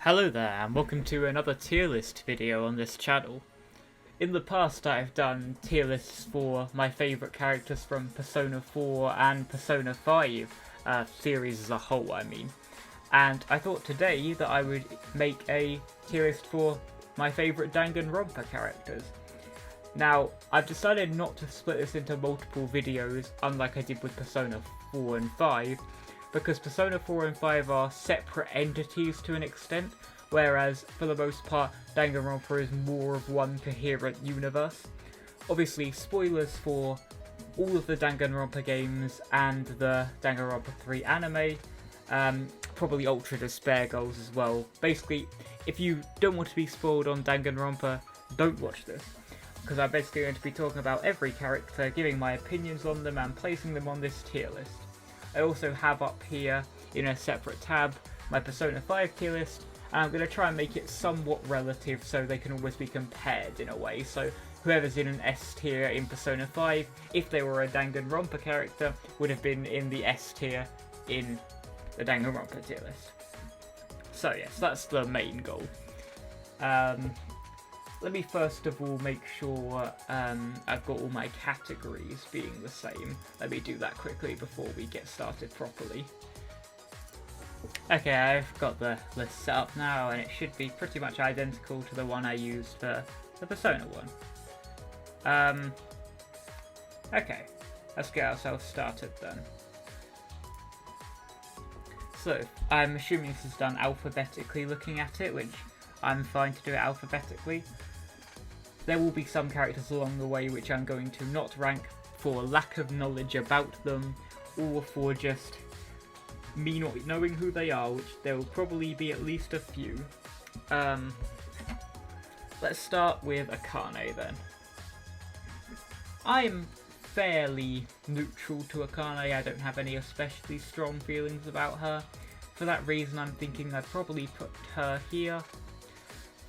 Hello there and welcome to another tier list video on this channel. In the past I've done tier lists for my favourite characters from Persona 4 and Persona 5 series as a whole I mean. And I thought today that I would make a tier list for my favourite Danganronpa characters. Now, I've decided not to split this into multiple videos unlike I did with Persona 4 and 5, because Persona 4 and 5 are separate entities to an extent, whereas for the most part Danganronpa is more of one coherent universe. Obviously, spoilers for all of the Danganronpa games and the Danganronpa 3 anime, probably Ultra Despair goals as well. Basically, if you don't want to be spoiled on Danganronpa, don't watch this, because I'm basically going to be talking about every character, giving my opinions on them and placing them on this tier list. I also have up here, in a separate tab, my Persona 5 tier list, and I'm going to try and make it somewhat relative so they can always be compared in a way. So whoever's in an S tier in Persona 5, if they were a Danganronpa character, would have been in the S tier in the Danganronpa tier list. So yes, that's the main goal. Let me first of all make sure I've got all my categories being the same. Let me do that quickly before we get started properly. Okay, I've got the list set up now and it should be pretty much identical to the one I used for the Persona one. Okay, let's get ourselves started then. So, I'm assuming this is done alphabetically looking at it, which I'm fine to do it alphabetically. There will be some characters along the way which I'm going to not rank for lack of knowledge about them, or for just me not knowing who they are, which there will probably be at least a few. Let's start with Akane then. I'm fairly neutral to Akane, I don't have any especially strong feelings about her. For that reason I'm thinking I'd probably put her here.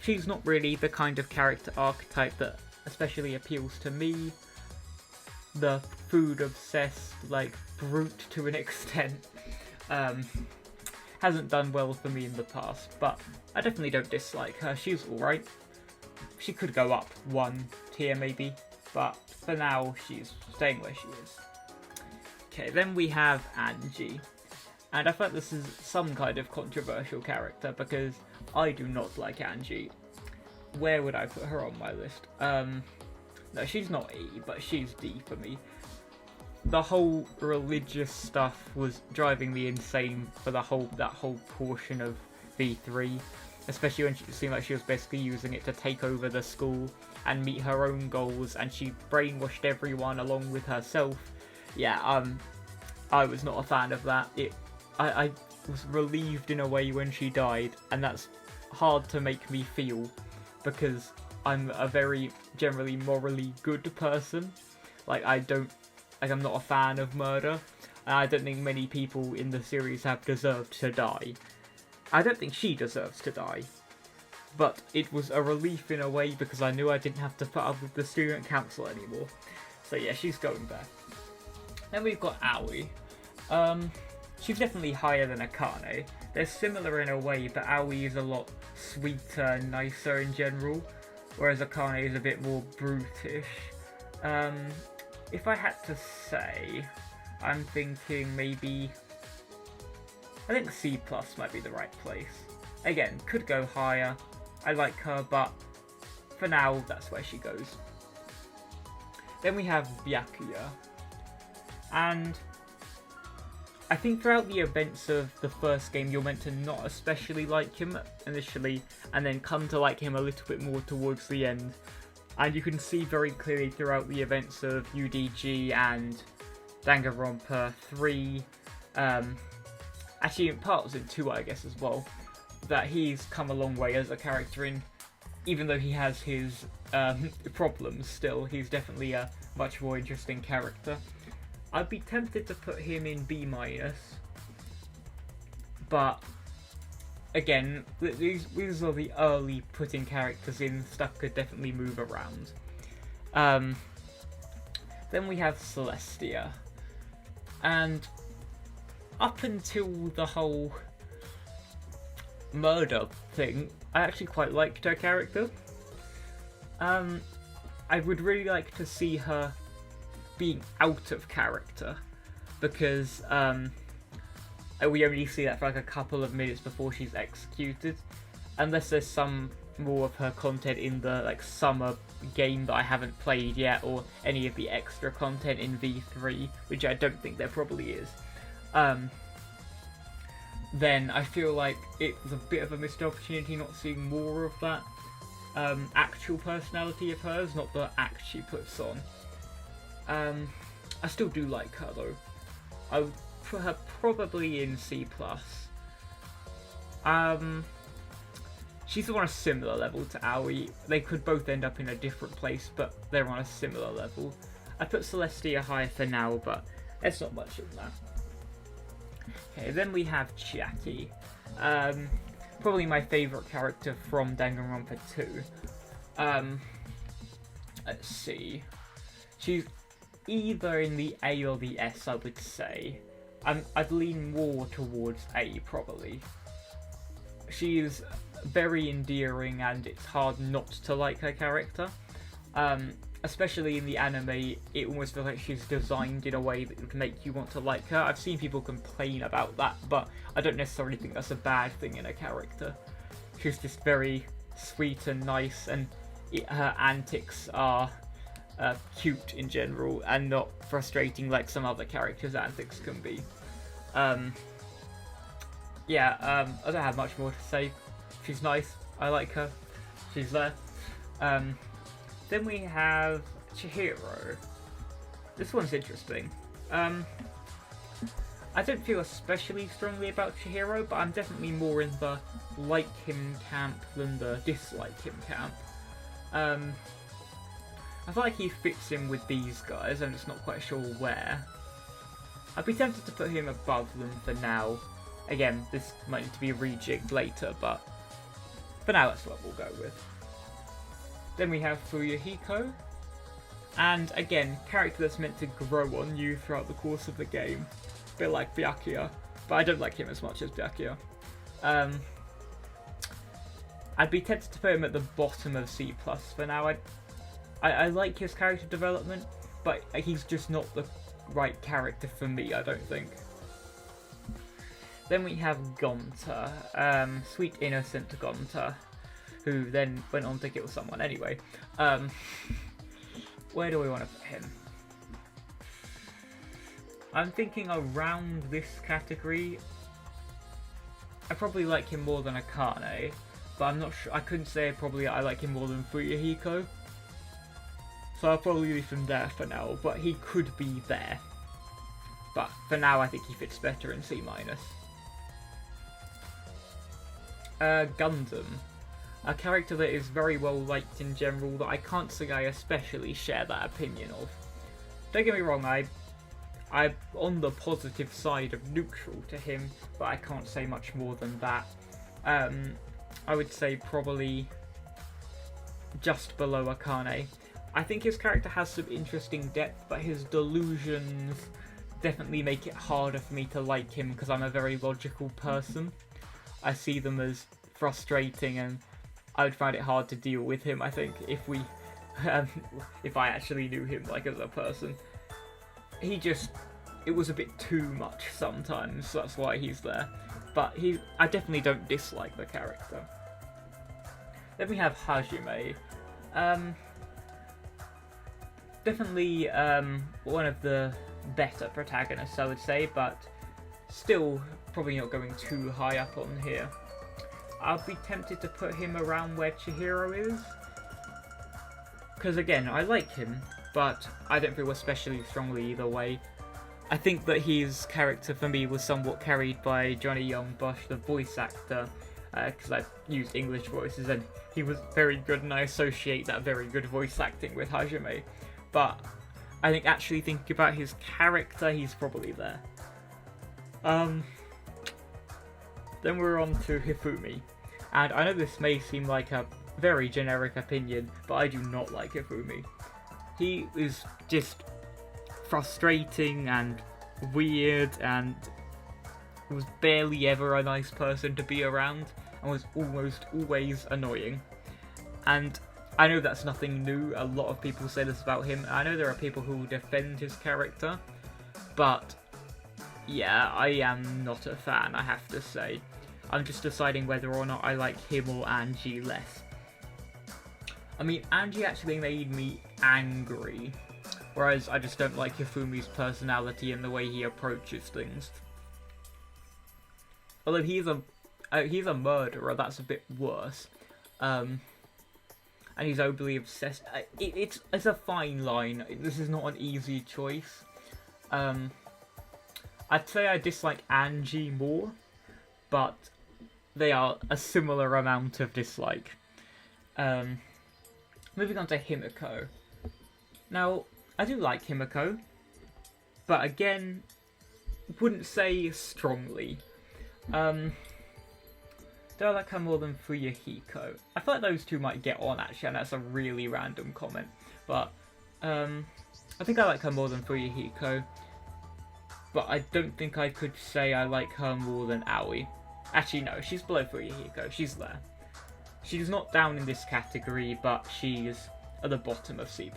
She's not really the kind of character archetype that especially appeals to me. The food-obsessed, like, brute to an extent, hasn't done well for me in the past, but I definitely don't dislike her. She's alright. She could go up one tier maybe, but for now she's staying where she is. Okay, then we have Angie. And I thought this is some kind of controversial character because I do not like Angie. Where would I put her on my list? No, she's not E, but she's D for me. The whole religious stuff was driving me insane for that whole portion of V3, especially when it seemed like she was basically using it to take over the school and meet her own goals, and she brainwashed everyone along with herself. Yeah, I was not a fan of that. I was relieved in a way when she died, and that's hard to make me feel because I'm a very generally morally good person. I'm not a fan of murder, and I don't think many people in the series have deserved to die. I don't think she deserves to die, but it was a relief in a way because I knew I didn't have to put up with the student council anymore. So yeah, she's going there. Then we've got Aoi. She's definitely higher than Akane. They're similar in a way, but Aoi is a lot sweeter and nicer in general, whereas Akane is a bit more brutish. If I had to say, I'm thinking maybe... I think C+ might be the right place. Again, could go higher. I like her, but for now, that's where she goes. Then we have Byakuya. And I think throughout the events of the first game, you're meant to not especially like him initially, and then come to like him a little bit more towards the end. And you can see very clearly throughout the events of UDG and Danganronpa 3, actually in parts in 2 I guess as well, that he's come a long way as a character even though he has his problems still, he's definitely a much more interesting character. I'd be tempted to put him in B-, but again, these are the early putting characters in, stuff could definitely move around. Then we have Celestia, and up until the whole murder thing, I actually quite liked her character. I would really like to see her being out of character, because we only see that for like a couple of minutes before she's executed, unless there's some more of her content in the like summer game that I haven't played yet, or any of the extra content in V3, which I don't think there probably is. Then I feel like it was a bit of a missed opportunity not seeing more of that actual personality of hers, not the act she puts on. I still do like her though. I would put her probably in C+. She's on a similar level to Aoi. They could both end up in a different place, but they're on a similar level. I put Celestia higher for now, but there's not much in that. Okay, then we have Chiaki. Probably my favourite character from Danganronpa 2. Let's see. She's either in the A or the S, I would say. I'd lean more towards A, probably. She's very endearing, and it's hard not to like her character. Especially in the anime, it almost feels like she's designed in a way that would make you want to like her. I've seen people complain about that, but I don't necessarily think that's a bad thing in a character. She's just very sweet and nice, and her antics are cute in general, and not frustrating like some other characters' antics can be. I don't have much more to say. She's nice, I like her, she's there. Then we have Chihiro. This one's interesting. I don't feel especially strongly about Chihiro, but I'm definitely more in the like him camp than the dislike him camp. I feel like he fits in with these guys, I'm just not quite sure where. I'd be tempted to put him above them for now. Again, this might need to be rejigged later, but for now that's what we'll go with. Then we have Fuyuhiko, and again, character that's meant to grow on you throughout the course of the game. A bit like Byakuya, but I don't like him as much as Byakuya. I'd be tempted to put him at the bottom of C+. For now. I like his character development, but he's just not the right character for me, I don't think. Then we have Gonta, sweet innocent Gonta, who then went on to kill someone anyway. Where do we want to put him? I'm thinking around this category. I probably like him more than Akane, but I'm not sure. I couldn't say probably I like him more than Fuyuhiko. So I'll probably leave him there for now, but he could be there. But for now, I think he fits better in C-. Gundam. A character that is very well liked in general, that I can't say I especially share that opinion of. Don't get me wrong, I'm on the positive side of neutral to him, but I can't say much more than that. I would say probably just below Akane. I think his character has some interesting depth, but his delusions definitely make it harder for me to like him, because I'm a very logical person. I see them as frustrating, and I would find it hard to deal with him, I think, if I actually knew him like as a person. It was a bit too much sometimes, so that's why he's there. But I definitely don't dislike the character. Then we have Hajime. Definitely one of the better protagonists, I would say, but still probably not going too high up on here. I'll be tempted to put him around where Chihiro is, because again, I like him, but I don't feel especially strongly either way. I think that his character for me was somewhat carried by Johnny Young Bush, the voice actor, because I've used English voices and he was very good, and I associate that very good voice acting with Hajime. But I think actually thinking about his character, he's probably there. Then we're on to Hifumi, and I know this may seem like a very generic opinion, but I do not like Hifumi. He is just frustrating and weird, and was barely ever a nice person to be around and was almost always annoying. And I know that's nothing new, a lot of people say this about him. I know there are people who defend his character, but yeah, I am not a fan, I have to say. I'm just deciding whether or not I like him or Angie less. I mean, Angie actually made me angry, whereas I just don't like Hifumi's personality and the way he approaches things. Although he's a murderer, that's a bit worse. And he's overly obsessed. It's a fine line. This is not an easy choice. I'd say I dislike Angie more, but they are a similar amount of dislike. Moving on to Himiko. Now, I do like Himiko, but again, wouldn't say strongly. Do I like her more than Fuyuhiko? I thought those two might get on, actually, and that's a really random comment. But, I think I like her more than Fuyuhiko. But I don't think I could say I like her more than Aoi. Actually, no, she's below Fuyuhiko. She's there. She's not down in this category, but she's at the bottom of C+.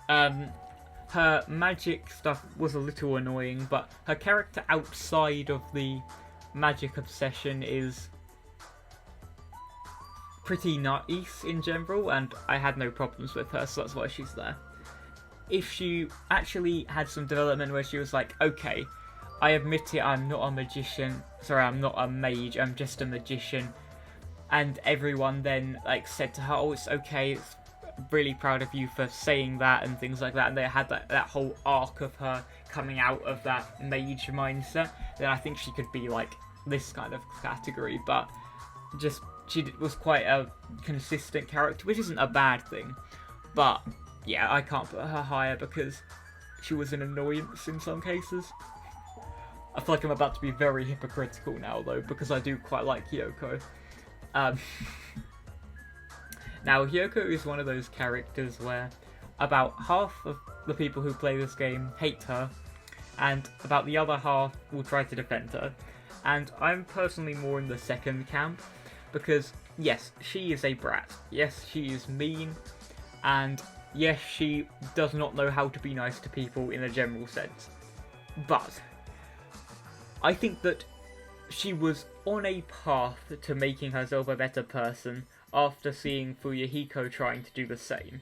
Her magic stuff was a little annoying, but her character outside of the magic obsession is pretty nice in general, and I had no problems with her, so that's why she's there. If she actually had some development where she was like, okay, I admit it, I'm not a magician, sorry, I'm not a mage, I'm just a magician, and everyone then like said to her, oh, it's okay, it's really proud of you for saying that and things like that, and they had that whole arc of her coming out of that mage mindset, then I think she could be like this kind of category. But just she was quite a consistent character, which isn't a bad thing, but yeah, I can't put her higher because she was an annoyance in some cases. I feel like I'm about to be very hypocritical now though, because I do quite like Hyoko. Now, Hyoko is one of those characters where about half of the people who play this game hate her, and about the other half will try to defend her. And I'm personally more in the second camp, because yes, she is a brat, yes, she is mean, and yes, she does not know how to be nice to people in a general sense. But I think that she was on a path to making herself a better person after seeing Fuyuhiko trying to do the same.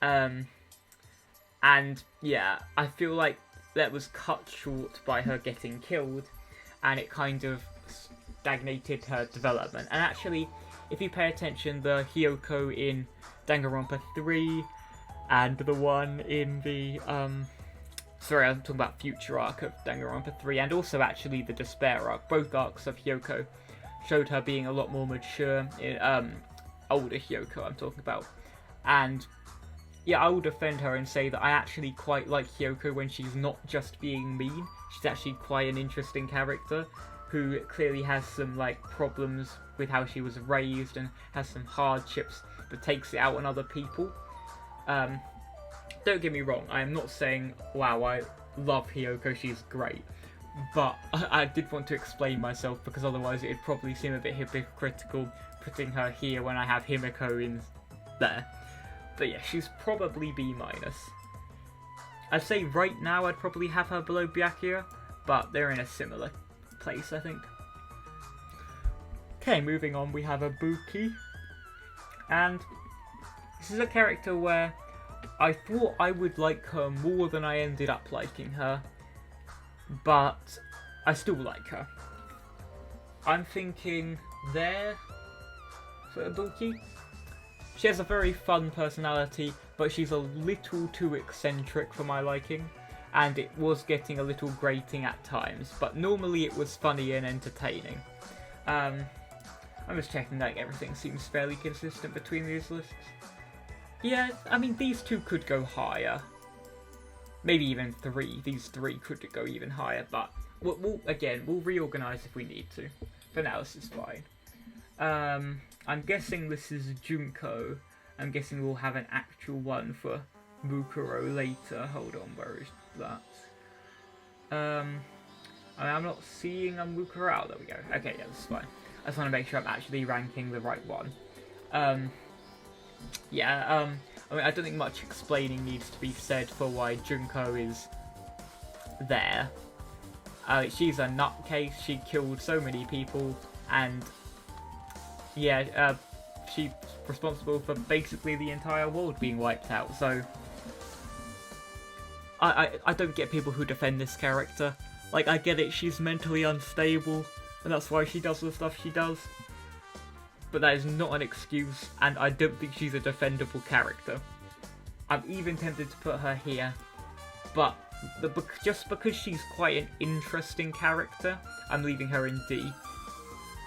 And yeah, I feel like that was cut short by her getting killed, and it kind of stagnated her development. And actually, if you pay attention, the Hyoko in Danganronpa 3 and the one in the sorry, I'm talking about future arc of Danganronpa 3, and also actually the Despair arc, both arcs of Hyoko showed her being a lot more mature, older Hyoko I'm talking about. And yeah, I will defend her and say that I actually quite like Hyoko when she's not just being mean. She's actually quite an interesting character who clearly has some like problems with how she was raised and has some hardships that takes it out on other people. Don't get me wrong, I am not saying, wow, I love Hyoko, she's great. But I did want to explain myself, because otherwise it'd probably seem a bit hypocritical putting her here when I have Himiko in there. But yeah, she's probably B-. I'd say right now I'd probably have her below Byakuya, but they're in a similar place, I think. Okay, moving on, we have Ibuki. And this is a character where I thought I would like her more than I ended up liking her, but I still like her. I'm thinking there for Ibuki. She has a very fun personality, but she's a little too eccentric for my liking, and it was getting a little grating at times, but normally it was funny and entertaining. I'm just checking that everything seems fairly consistent between these lists. Yeah, I mean, these two could go higher. Maybe even three. These three could go even higher, but we'll reorganise if we need to. For now, this is fine. I'm guessing this is Junko. I'm guessing we'll have an actual one for Mukuro later. Hold on, where is that? I'm not seeing a Mukurao. There we go. Okay, yeah, that's fine. I just want to make sure I'm actually ranking the right one. I mean, I don't think much explaining needs to be said for why Junko is there. She's a nutcase. She killed so many people, and yeah, she's responsible for basically the entire world being wiped out. So I don't get people who defend this character. Like, I get it, she's mentally unstable, and that's why she does the stuff she does. But that is not an excuse, and I don't think she's a defendable character. I'm even tempted to put her here, but just because she's quite an interesting character, I'm leaving her in D.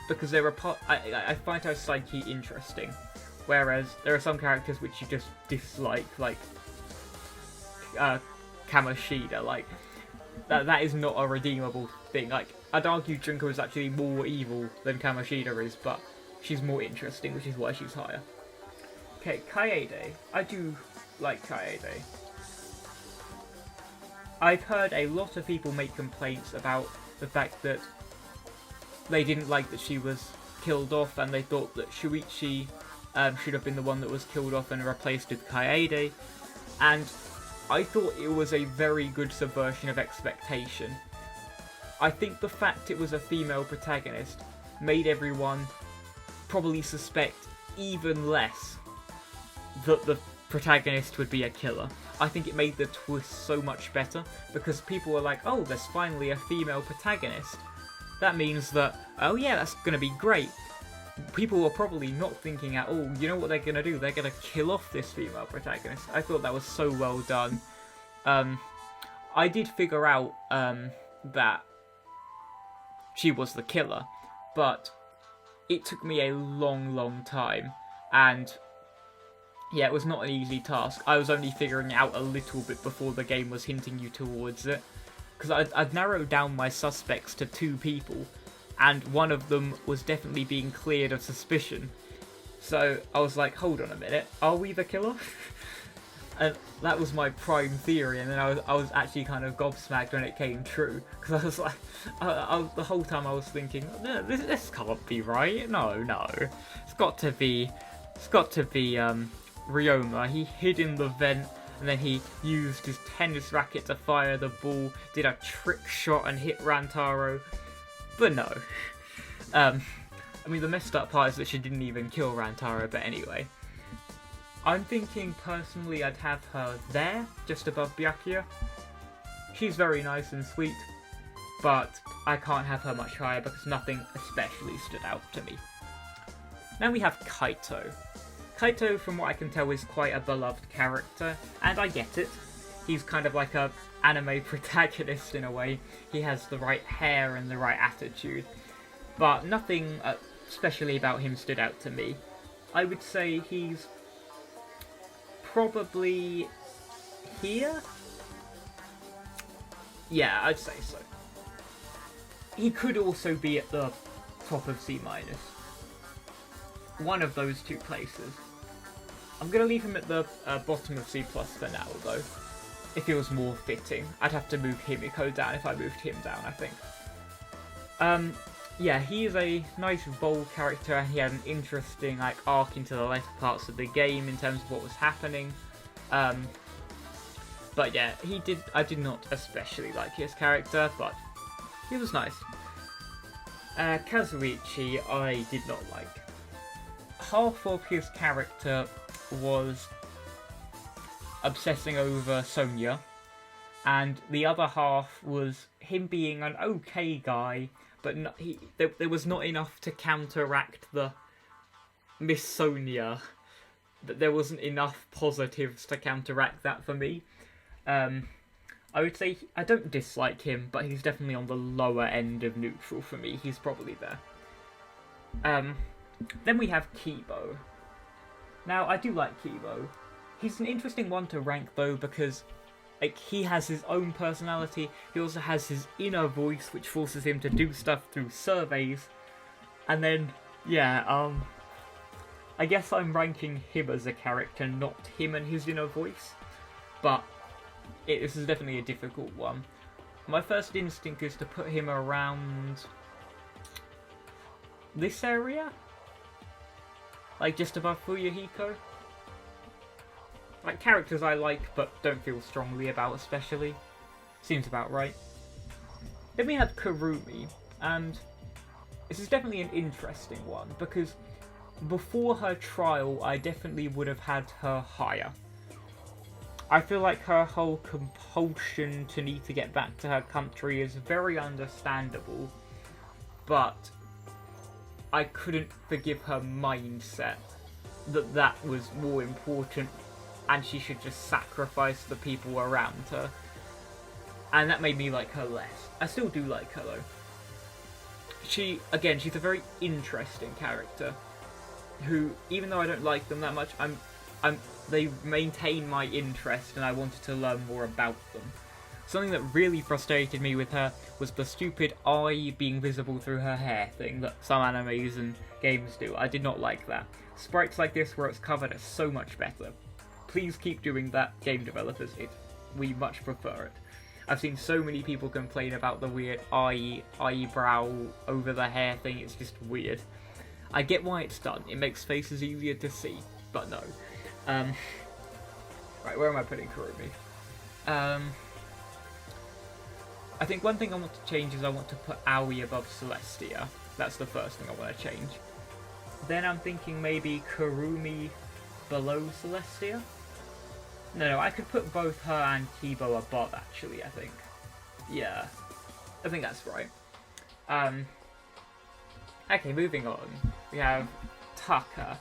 Because I find her psyche interesting, whereas there are some characters which you just dislike, like Kamoshida. Like that is not a redeemable thing. Like, I'd argue Junko is actually more evil than Kamoshida is, but she's more interesting, which is why she's higher. Okay, Kaede. I do like Kaede. I've heard a lot of people make complaints about the fact that they didn't like that she was killed off, and they thought that Shuichi should have been the one that was killed off and replaced with Kaede. And I thought it was a very good subversion of expectation. I think the fact it was a female protagonist made everyone probably suspect even less that the protagonist would be a killer. I think it made the twist so much better, because people were like, oh, there's finally a female protagonist. That means that, oh yeah, that's going to be great. People were probably not thinking at all, you know what they're going to do? They're going to kill off this female protagonist. I thought that was so well done. I did figure out that she was the killer, but it took me a long time, and yeah, it was not an easy task. I was only figuring it out a little bit before the game was hinting you towards it, because I'd narrowed down my suspects to 2 people, and one of them was definitely being cleared of suspicion. So I was like, hold on a minute, are we the killer? And that was my prime theory, and then I was actually kind of gobsmacked when it came true, because I was like, the whole time I was thinking, no, this can't be right. No, it's got to be Ryoma. He hid in the vent, and then he used his tennis racket to fire the ball, did a trick shot and hit Rantaro. But no. I mean, the messed up part is that she didn't even kill Rantaro, but anyway. I'm thinking, personally, I'd have her there, just above Byakuya. She's very nice and sweet, but I can't have her much higher because nothing especially stood out to me. Then we have Kaito. Kaito, from what I can tell, is quite a beloved character, and I get it. He's kind of like a anime protagonist in a way. He has the right hair and the right attitude, but nothing especially about him stood out to me. I would say he's probably here? Yeah, I'd say so. He could also be at the top of C-. One of those 2 places. I'm going to leave him at the bottom of C+ for now, though. If it was more fitting. I'd have to move Himiko down if I moved him down, I think. Yeah, he is a nice, bold character, and he had an interesting arc into the later parts of the game in terms of what was happening. But yeah, I did not especially like his character, but he was nice. Kazuichi, I did not like. Half of his character was obsessing over Sonya, and the other half was him being an okay guy, but there was not enough to counteract the Miss Sonya. There wasn't enough positives to counteract that for me. I would say I don't dislike him, but he's definitely on the lower end of neutral for me. He's probably there. Then we have Kibo. Now, I do like Kibo. He's an interesting one to rank, though, because he has his own personality. He also has his inner voice, which forces him to do stuff through surveys. And then, yeah, I guess I'm ranking him as a character, not him and his inner voice. But this is definitely a difficult one. my first instinct is to put him around this area, like just above Fuyuhiko. Like characters I like but don't feel strongly about especially. Seems about right. Then we had Kurumi, and this is definitely an interesting one because before her trial I definitely would have had her higher. I feel like her whole compulsion to need to get back to her country is very understandable, but I couldn't forgive her mindset that was more important and she should just sacrifice the people around her. And that made me like her less. I still do like her though. She's a very interesting character who, even though I don't like them that much, they maintain my interest and I wanted to learn more about them. Something that really frustrated me with her was the stupid eye being visible through her hair thing that some animes and games do. I did not like that. Sprites like this where it's covered are so much better. Please keep doing that, game developers. We much prefer it. I've seen so many people complain about the weird eyebrow over the hair thing. It's just weird. I get why it's done. It makes faces easier to see, but no. Right, where am I putting Kurumi? I think one thing I want to change is I want to put Aoi above Celestia. That's the first thing I want to change. Then I'm thinking maybe Kurumi below Celestia? No, I could put both her and Kibo above, actually, I think. Yeah, I think that's right. Okay, moving on. We have Taka.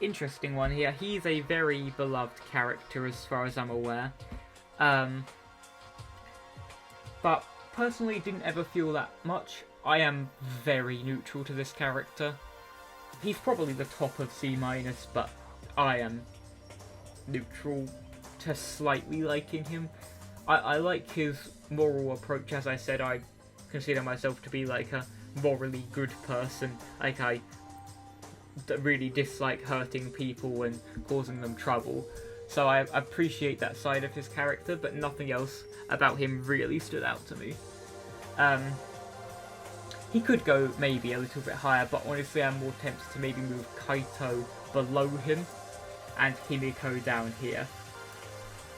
Interesting one here. He's a very beloved character as far as I'm aware. But personally didn't ever feel that much. I am very neutral to this character. He's probably the top of C-, but I am neutral to slightly liking him. I like his moral approach. As I said, I consider myself to be like a morally good person. Like I really dislike hurting people and causing them trouble. So I appreciate that side of his character, but nothing else about him really stood out to me. He could go maybe a little bit higher, but honestly I'm more tempted to maybe move Kaito below him and Himiko down here.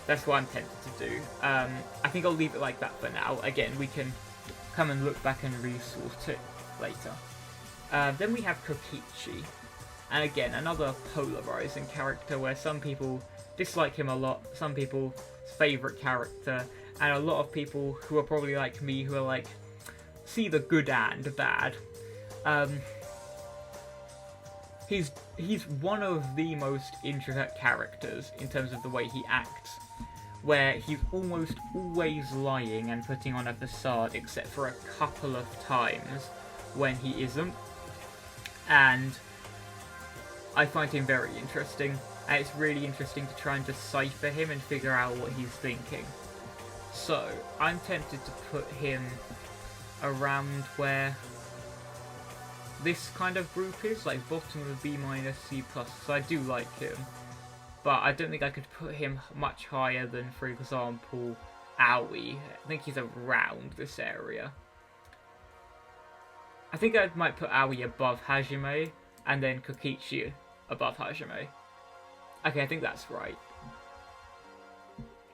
That's what I'm tempted to do. I think I'll leave it like that for now. Again, we can come and look back and resort it later. Then we have Kokichi. And again, another polarizing character where some people dislike him a lot, some people's favourite character, and a lot of people who are probably like me who are like, see the good and bad. He's one of the most intricate characters in terms of the way he acts, where he's almost always lying and putting on a facade, except for a couple of times when he isn't. And I find him very interesting, and it's really interesting to try and decipher him and figure out what he's thinking. So, I'm tempted to put him around where this kind of group is, like bottom of B-, C++, so I do like him. But I don't think I could put him much higher than, for example, Aoi. I think he's around this area. I think I might put Aoi above Hajime, and then Kokichi above Hajime. Okay, I think that's right.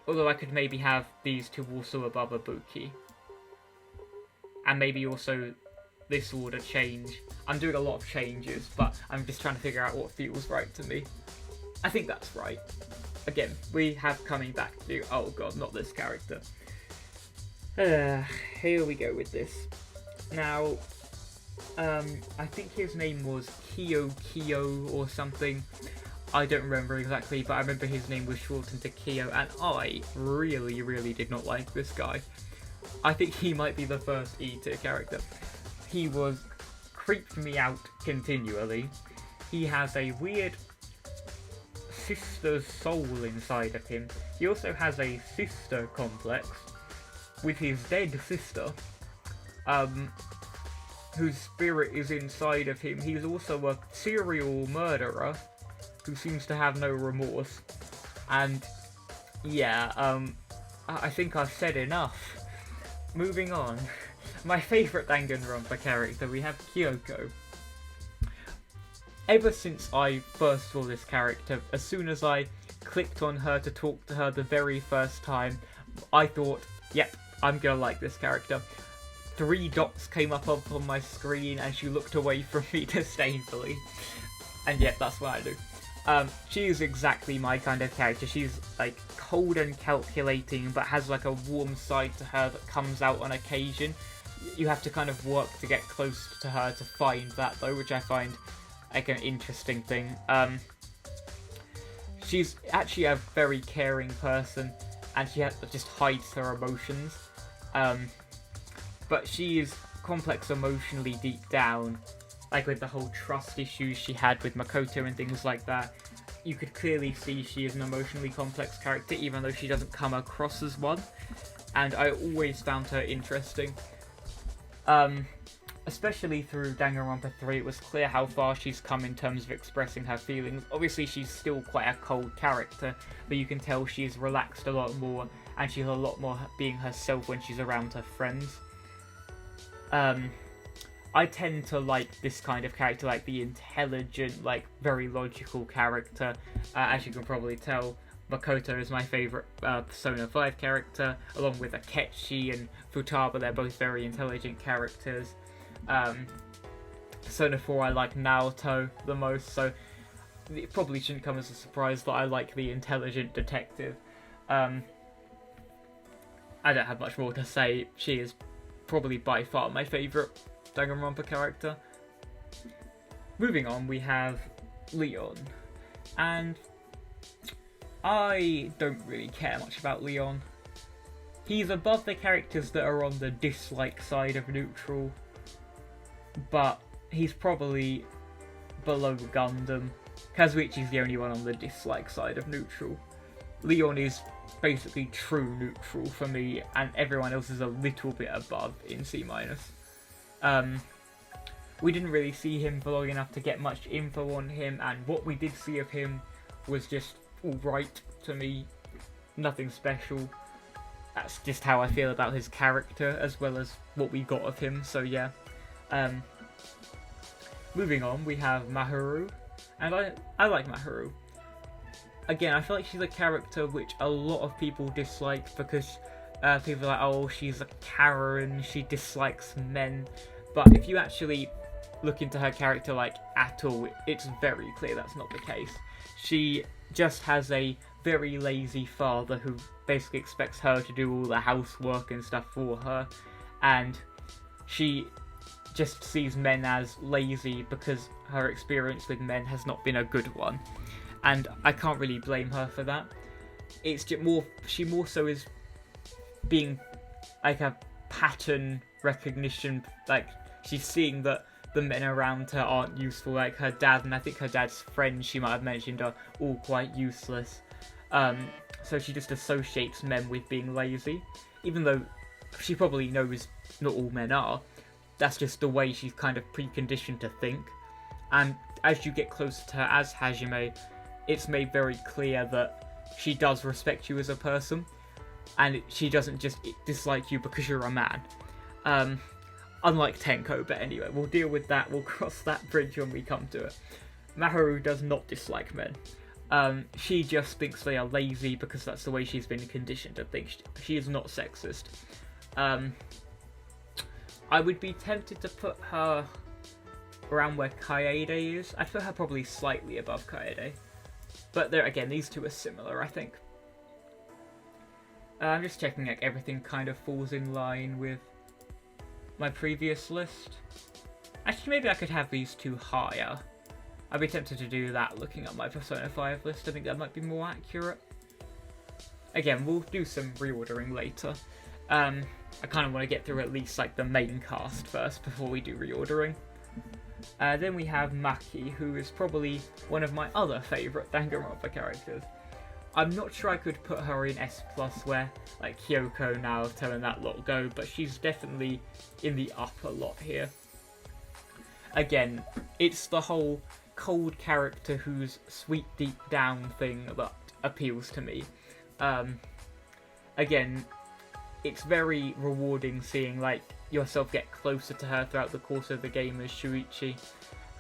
Although I could maybe have these two also above Ibuki. And maybe also this order change. I'm doing a lot of changes, but I'm just trying to figure out what feels right to me. I think that's right. Again, we have coming back to, oh god, not this character. Here we go with this. Now, I think his name was Kyo or something. I don't remember exactly, but I remember his name was shortened to Kyo, and I really, really did not like this guy. I think he might be the first E-tier character. He creeped me out continually. He has a weird sister's soul inside of him. He also has a sister complex with his dead sister, whose spirit is inside of him. He's also a serial murderer who seems to have no remorse. And yeah, I think I've said enough. Moving on. My favourite Danganronpa character, we have Kyoko. Ever since I first saw this character, as soon as I clicked on her to talk to her the very first time, I thought, yep, I'm gonna like this character. 3 dots came up on my screen and she looked away from me disdainfully. And yep, that's what I do. She is exactly my kind of character. She's like cold and calculating, but has like a warm side to her that comes out on occasion. You have to kind of work to get close to her to find that though, which I find like an interesting thing. She's actually a very caring person, and she just hides her emotions. But she is complex emotionally deep down, like with the whole trust issues she had with Makoto and things like that. You could clearly see she is an emotionally complex character, even though she doesn't come across as one. And I always found her interesting. Especially through Danganronpa 3, it was clear how far she's come in terms of expressing her feelings. Obviously, she's still quite a cold character, but you can tell she's relaxed a lot more, and she's a lot more being herself when she's around her friends. I tend to like this kind of character, like the intelligent, like very logical character. As you can probably tell, Makoto is my favourite Persona 5 character, along with Akechi and Futaba. They're both very intelligent characters. Persona 4 I like Naoto the most, so it probably shouldn't come as a surprise that I like the intelligent detective. I don't have much more to say. She is probably by far my favourite Danganronpa character. Moving on, we have Leon, and I don't really care much about Leon. He's above the characters that are on the dislike side of neutral, but he's probably below Gundam. Kazuichi's the only one on the dislike side of neutral. Leon is basically true neutral for me, and everyone else is a little bit above in C-. We didn't really see him for long enough to get much info on him, and what we did see of him was just alright to me. Nothing special. That's just how I feel about his character, as well as what we got of him, so yeah. Moving on, we have Maharu, and I like Maharu. Again, I feel like she's a character which a lot of people dislike because people are like, oh, she's a Karen, she dislikes men. But if you actually look into her character like at all, it's very clear that's not the case. She just has a very lazy father who basically expects her to do all the housework and stuff for her, and she just sees men as lazy because her experience with men has not been a good one. And I can't really blame her for that. It's just she more so is being like a pattern recognition, like she's seeing that the men around her aren't useful, like her dad, and I think her dad's friends she might have mentioned are all quite useless. So she just associates men with being lazy, even though she probably knows not all men are. That's just the way she's kind of preconditioned to think. And as you get closer to her as Hajime, it's made very clear that she does respect you as a person, and she doesn't just dislike you because you're a man. Unlike Tenko, but anyway, we'll deal with that, we'll cross that bridge when we come to it. Maharu does not dislike men. She just thinks they are lazy because that's the way she's been conditioned to think. She is not sexist. I would be tempted to put her around where Kaede is. I'd put her probably slightly above Kaede. But there again, these two are similar, I think. I'm just checking like everything kind of falls in line with my previous list. Actually, maybe I could have these two higher. I'd be tempted to do that looking at my Persona 5 list. I think that might be more accurate. Again, we'll do some reordering later. I kind of want to get through at least like the main cast first before we do reordering. Then we have Maki, who is probably one of my other favourite Danganronpa characters. I'm not sure I could put her in S+, where like Kyoko, Naoto and that lot go, but she's definitely in the upper lot here. Again, it's the whole cold character who's sweet deep down thing that appeals to me. again, it's very rewarding seeing like yourself get closer to her throughout the course of the game as Shuichi,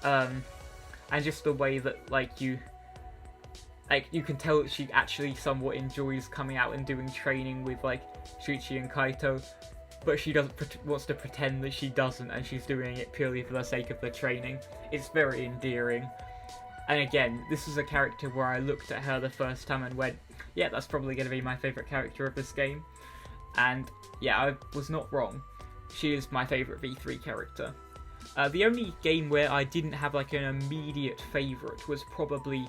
and just the way that you can tell that she actually somewhat enjoys coming out and doing training with like Shuichi and Kaito, but she wants to pretend that she doesn't, and she's doing it purely for the sake of the training. It's very endearing. And again, this is a character where I looked at her the first time and went, yeah, that's probably going to be my favourite character of this game. And yeah, I was not wrong. She is my favourite V3 character. The only game where I didn't have like an immediate favourite was probably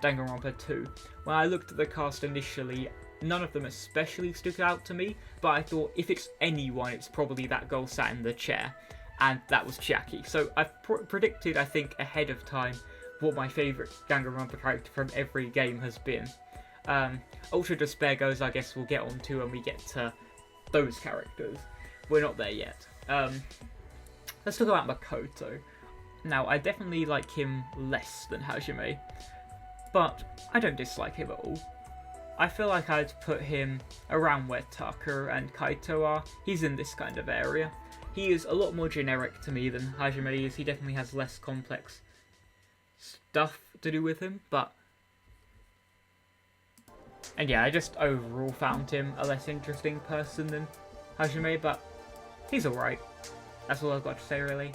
Danganronpa 2. When I looked at the cast initially, none of them especially stood out to me, but I thought if it's anyone, it's probably that girl sat in the chair, and that was Chiaki. So I've predicted, I think, ahead of time what my favourite Danganronpa character from every game has been. Ultra Despair Goes, I guess we'll get on to when we get to those characters. We're not there yet. Let's talk about Makoto. Now, I definitely like him less than Hajime, but I don't dislike him at all. I feel like I'd put him around where Taka and Kaito are. He's in this kind of area. He is a lot more generic to me than Hajime is. He definitely has less complex stuff to do with him, and yeah, I just overall found him a less interesting person than Hajime, but he's alright. That's all I've got to say, really.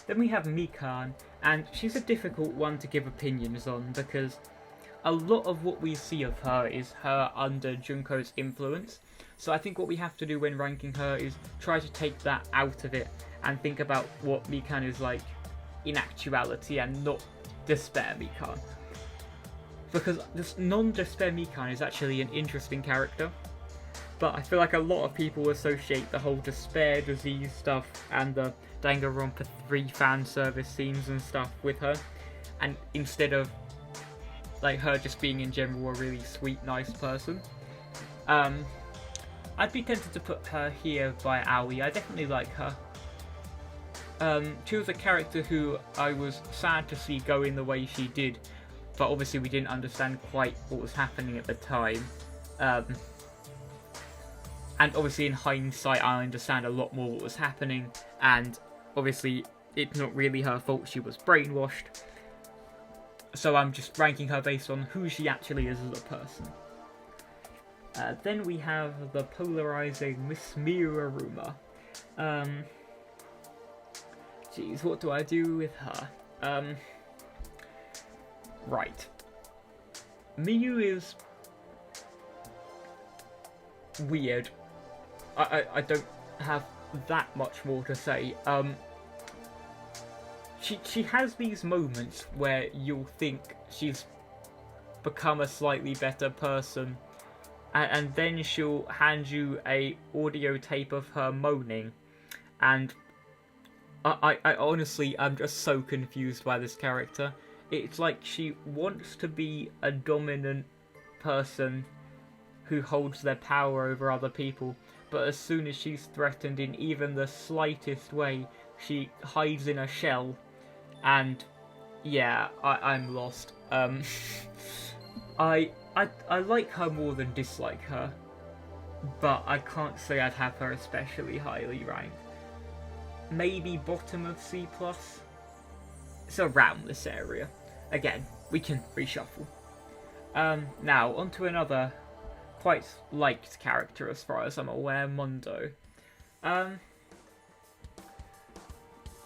Then we have Mikan, and she's a difficult one to give opinions on, because a lot of what we see of her is her under Junko's influence. So I think what we have to do when ranking her is try to take that out of it and think about what Mikan is like in actuality and not Despair Mikan. Because this non-Despair Mikan is actually an interesting character, but I feel like a lot of people associate the whole Despair disease stuff and the Danganronpa 3 fan service scenes and stuff with her, and instead of like her just being in general a really sweet, nice person. I'd be tempted to put her here by Aoi. I definitely like her. She was a character who I was sad to see go in the way she did, but obviously we didn't understand quite what was happening at the time. And obviously in hindsight I understand a lot more what was happening, and obviously it's not really her fault, she was brainwashed. So I'm just ranking her based on who she actually is as a person. Then we have the polarizing Miss Miuraruma. Jeez, what do I do with her? Right. Miyu is weird. I don't have that much more to say. She has these moments where you'll think she's become a slightly better person, and then she'll hand you a audio tape of her moaning, and I honestly, I'm just so confused by this character. It's like she wants to be a dominant person who holds their power over other people, but as soon as she's threatened in even the slightest way, she hides in a shell, and yeah, I'm lost. I like her more than dislike her, but I can't say I'd have her especially highly ranked. Maybe bottom of C+. It's around this area. Again, we can reshuffle. Now, onto another quite liked character as far as I'm aware, Mondo. I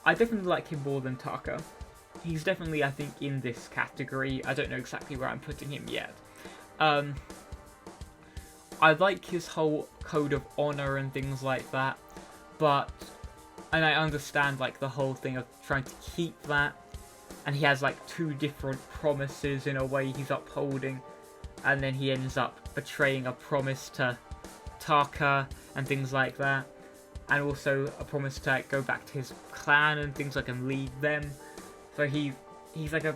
definitely like him more than Taka. He's definitely, I think, in this category. I don't know exactly where I'm putting him yet. I like his whole code of honor and things like that, and I understand like the whole thing of trying to keep that, and he has like two different promises in a way he's upholding, and then he ends up betraying a promise to Taka and things like that, and also a promise to go back to his clan and things like and lead them. So he's like a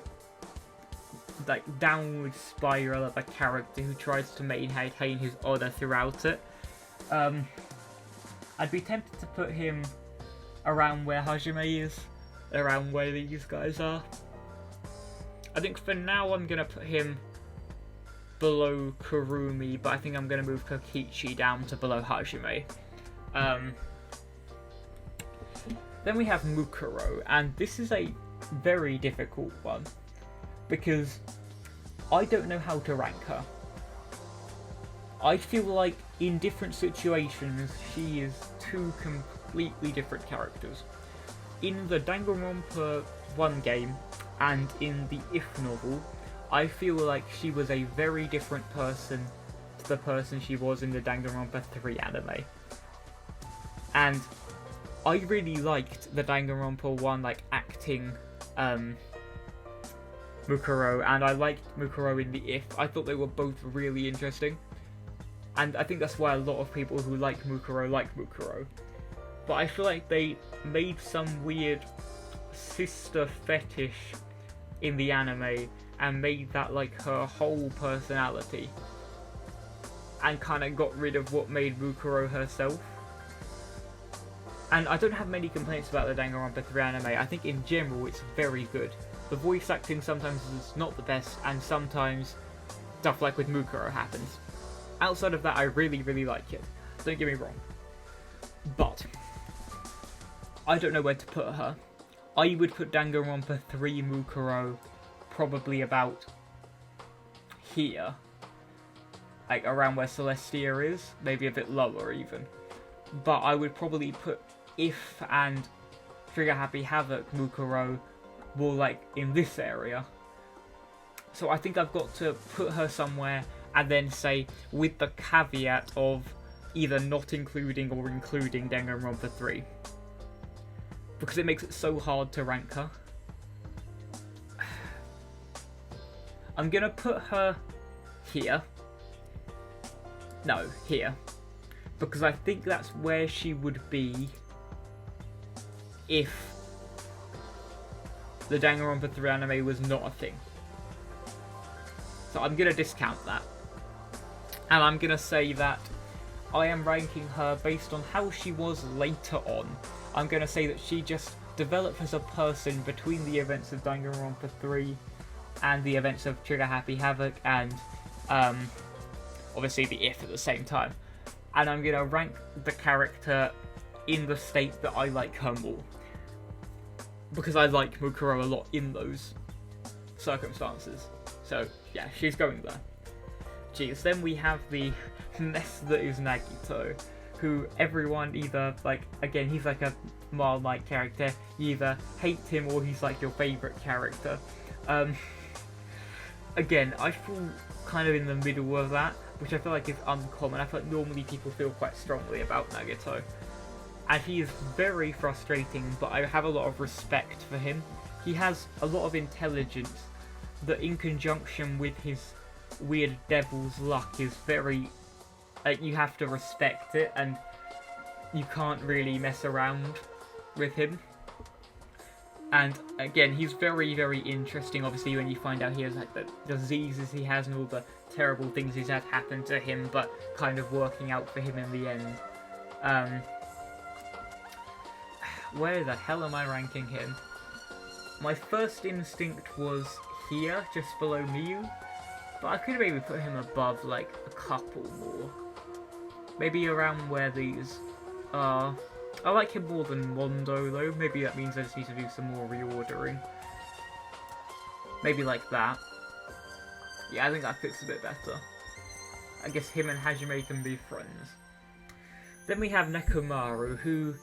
downward spiral of a character who tries to maintain his honor throughout it. I'd be tempted to put him around where Hajime is, around where these guys are. I think for now I'm gonna put him below Kurumi, but I think I'm going to move Kokichi down to below Hajime. Then we have Mukuro, and this is a very difficult one, because I don't know how to rank her. I feel like in different situations, she is two completely different characters. In the Danganronpa 1 game, and in the If novel, I feel like she was a very different person to the person she was in the Danganronpa 3 anime. And I really liked the Danganronpa 1 like acting Mukuro, and I liked Mukuro in the If. I thought they were both really interesting. And I think that's why a lot of people who like Mukuro. But I feel like they made some weird sister fetish in the anime and made that like her whole personality. And kind of got rid of what made Mukuro herself. And I don't have many complaints about the Danganronpa 3 anime. I think in general it's very good. The voice acting sometimes is not the best, and sometimes stuff like with Mukuro happens. Outside of that, I really, really like it. Don't get me wrong. But I don't know where to put her. I would put Danganronpa 3 Mukuro probably about here. Like around where Celestia is. Maybe a bit lower even. But I would probably put If and Trigger Happy Havoc Mukuro more like in this area. So I think I've got to put her somewhere and then say with the caveat of either not including or including Danganronpa 3. Because it makes it so hard to rank her. I'm gonna put her here. No, here. Because I think that's where she would be if the Danganronpa 3 anime was not a thing. So I'm going to discount that. And I'm going to say that I am ranking her based on how she was later on. I'm going to say that she just developed as a person between the events of Danganronpa 3 and the events of Trigger Happy Havoc and obviously the If at the same time. And I'm going to rank the character in the state that I like her more. Because I like Mukuro a lot in those circumstances. So, yeah, she's going there. Geez, then we have the mess that is Nagito, who everyone either, like, again, he's like a Marmite character. You either hate him or he's like your favourite character. Again, I fall kind of in the middle of that, which I feel like is uncommon. I feel like normally people feel quite strongly about Nagito. And he is very frustrating, but I have a lot of respect for him. He has a lot of intelligence that in conjunction with his weird devil's luck is very... you have to respect it, and you can't really mess around with him. And again, he's very, very interesting, obviously, when you find out he has like the diseases he has and all the terrible things he's had happen to him, but kind of working out for him in the end. Where the hell am I ranking him? My first instinct was here, just below Miyu, but I could maybe put him above like a couple more. Maybe around where these are. I like him more than Mondo though, maybe that means I just need to do some more reordering. Maybe like that. Yeah, I think that fits a bit better. I guess him and Hajime can be friends. Then we have Nekomaru, who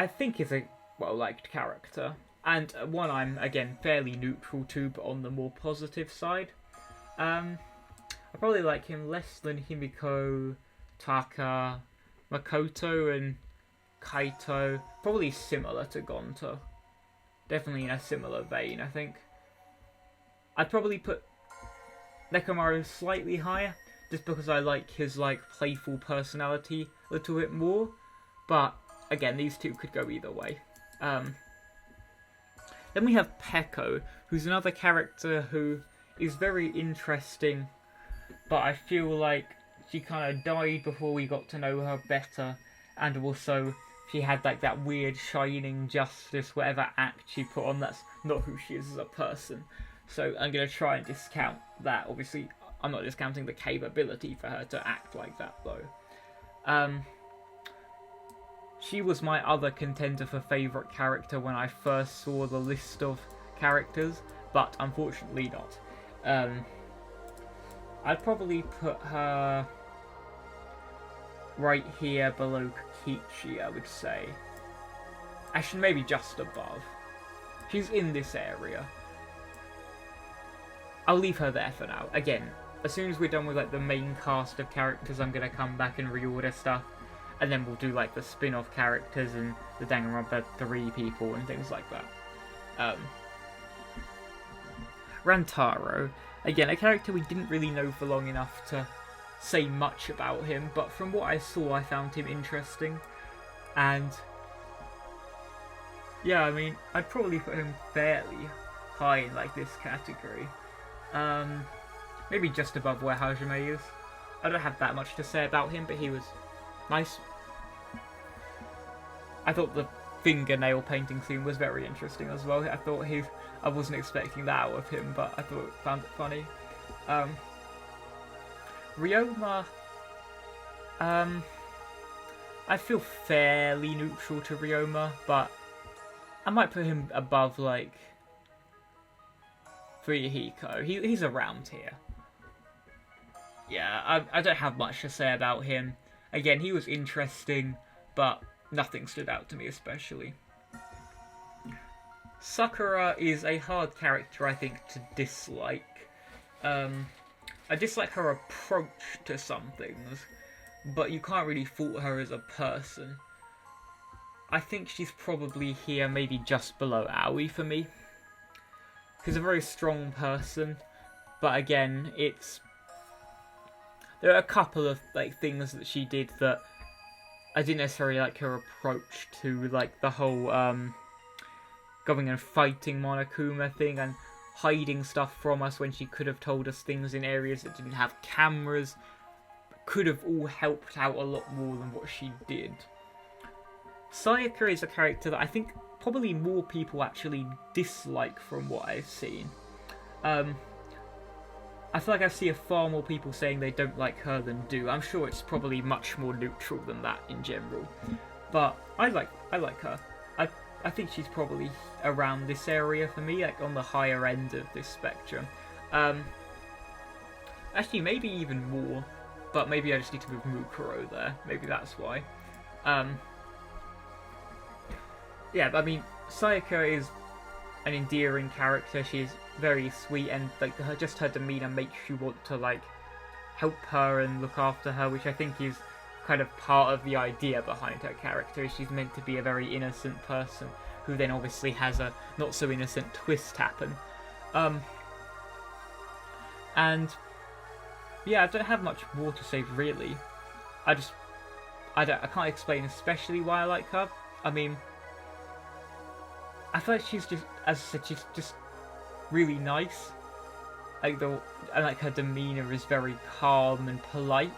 I think is a well-liked character, and one I'm, again, fairly neutral to, but on the more positive side. I probably like him less than Himiko, Taka, Makoto, and Kaito. Probably similar to Gonta. Definitely in a similar vein, I think. I'd probably put Nekomaru slightly higher, just because I like his, like, playful personality a little bit more, but again, these two could go either way. Then we have Peko, who's another character who is very interesting, but I feel like she kind of died before we got to know her better, and also she had like that weird Shining Justice, whatever act she put on, that's not who she is as a person. So I'm going to try and discount that. Obviously, I'm not discounting the capability for her to act like that, though. She was my other contender for favourite character when I first saw the list of characters, but unfortunately not. I'd probably put her right here below Kichi, I would say. Actually, maybe just above. She's in this area. I'll leave her there for now. Again, as soon as we're done with like the main cast of characters, I'm gonna come back and reorder stuff, and then we'll do like the spin-off characters and the Danganronpa 3 people and things like that. Rantaro, again, a character we didn't really know for long enough to say much about him, but from what I saw, I found him interesting, and yeah, I mean, I'd probably put him fairly high in like this category. Maybe just above where Hajime is. I don't have that much to say about him, but he was nice. I thought the fingernail painting scene was very interesting as well. I wasn't expecting that out of him, but I found it funny. Ryoma, I feel fairly neutral to Ryoma, but I might put him above like Fuyuhiko. He's around here. Yeah, I don't have much to say about him. Again, he was interesting, but nothing stood out to me especially. Sakura is a hard character, I think, to dislike. I dislike her approach to some things, but you can't really fault her as a person. I think she's probably here, maybe just below Aoi for me. She's a very strong person, but again, there are a couple of like things that she did that I didn't necessarily like her approach to, like the whole going and fighting Monokuma thing and hiding stuff from us when she could have told us things in areas that didn't have cameras. Could have all helped out a lot more than what she did. Sayaka is a character that I think probably more people actually dislike from what I've seen. I feel like I see far more people saying they don't like her than do. I'm sure it's probably much more neutral than that in general. But I like her. I think she's probably around this area for me, like on the higher end of this spectrum. Actually, maybe even more, but maybe I just need to move Mukuro there. Maybe that's why. Yeah, but I mean, Sayaka is an endearing character. She's very sweet, and like just her demeanor makes you want to like help her and look after her, which I think is kind of part of the idea behind her character. She's meant to be a very innocent person who then obviously has a not so innocent twist happen. And yeah, I don't have much more to say really. I can't explain especially why I like her. I mean, I feel like she's just, as I said, she's just really nice. Like her demeanor is very calm and polite.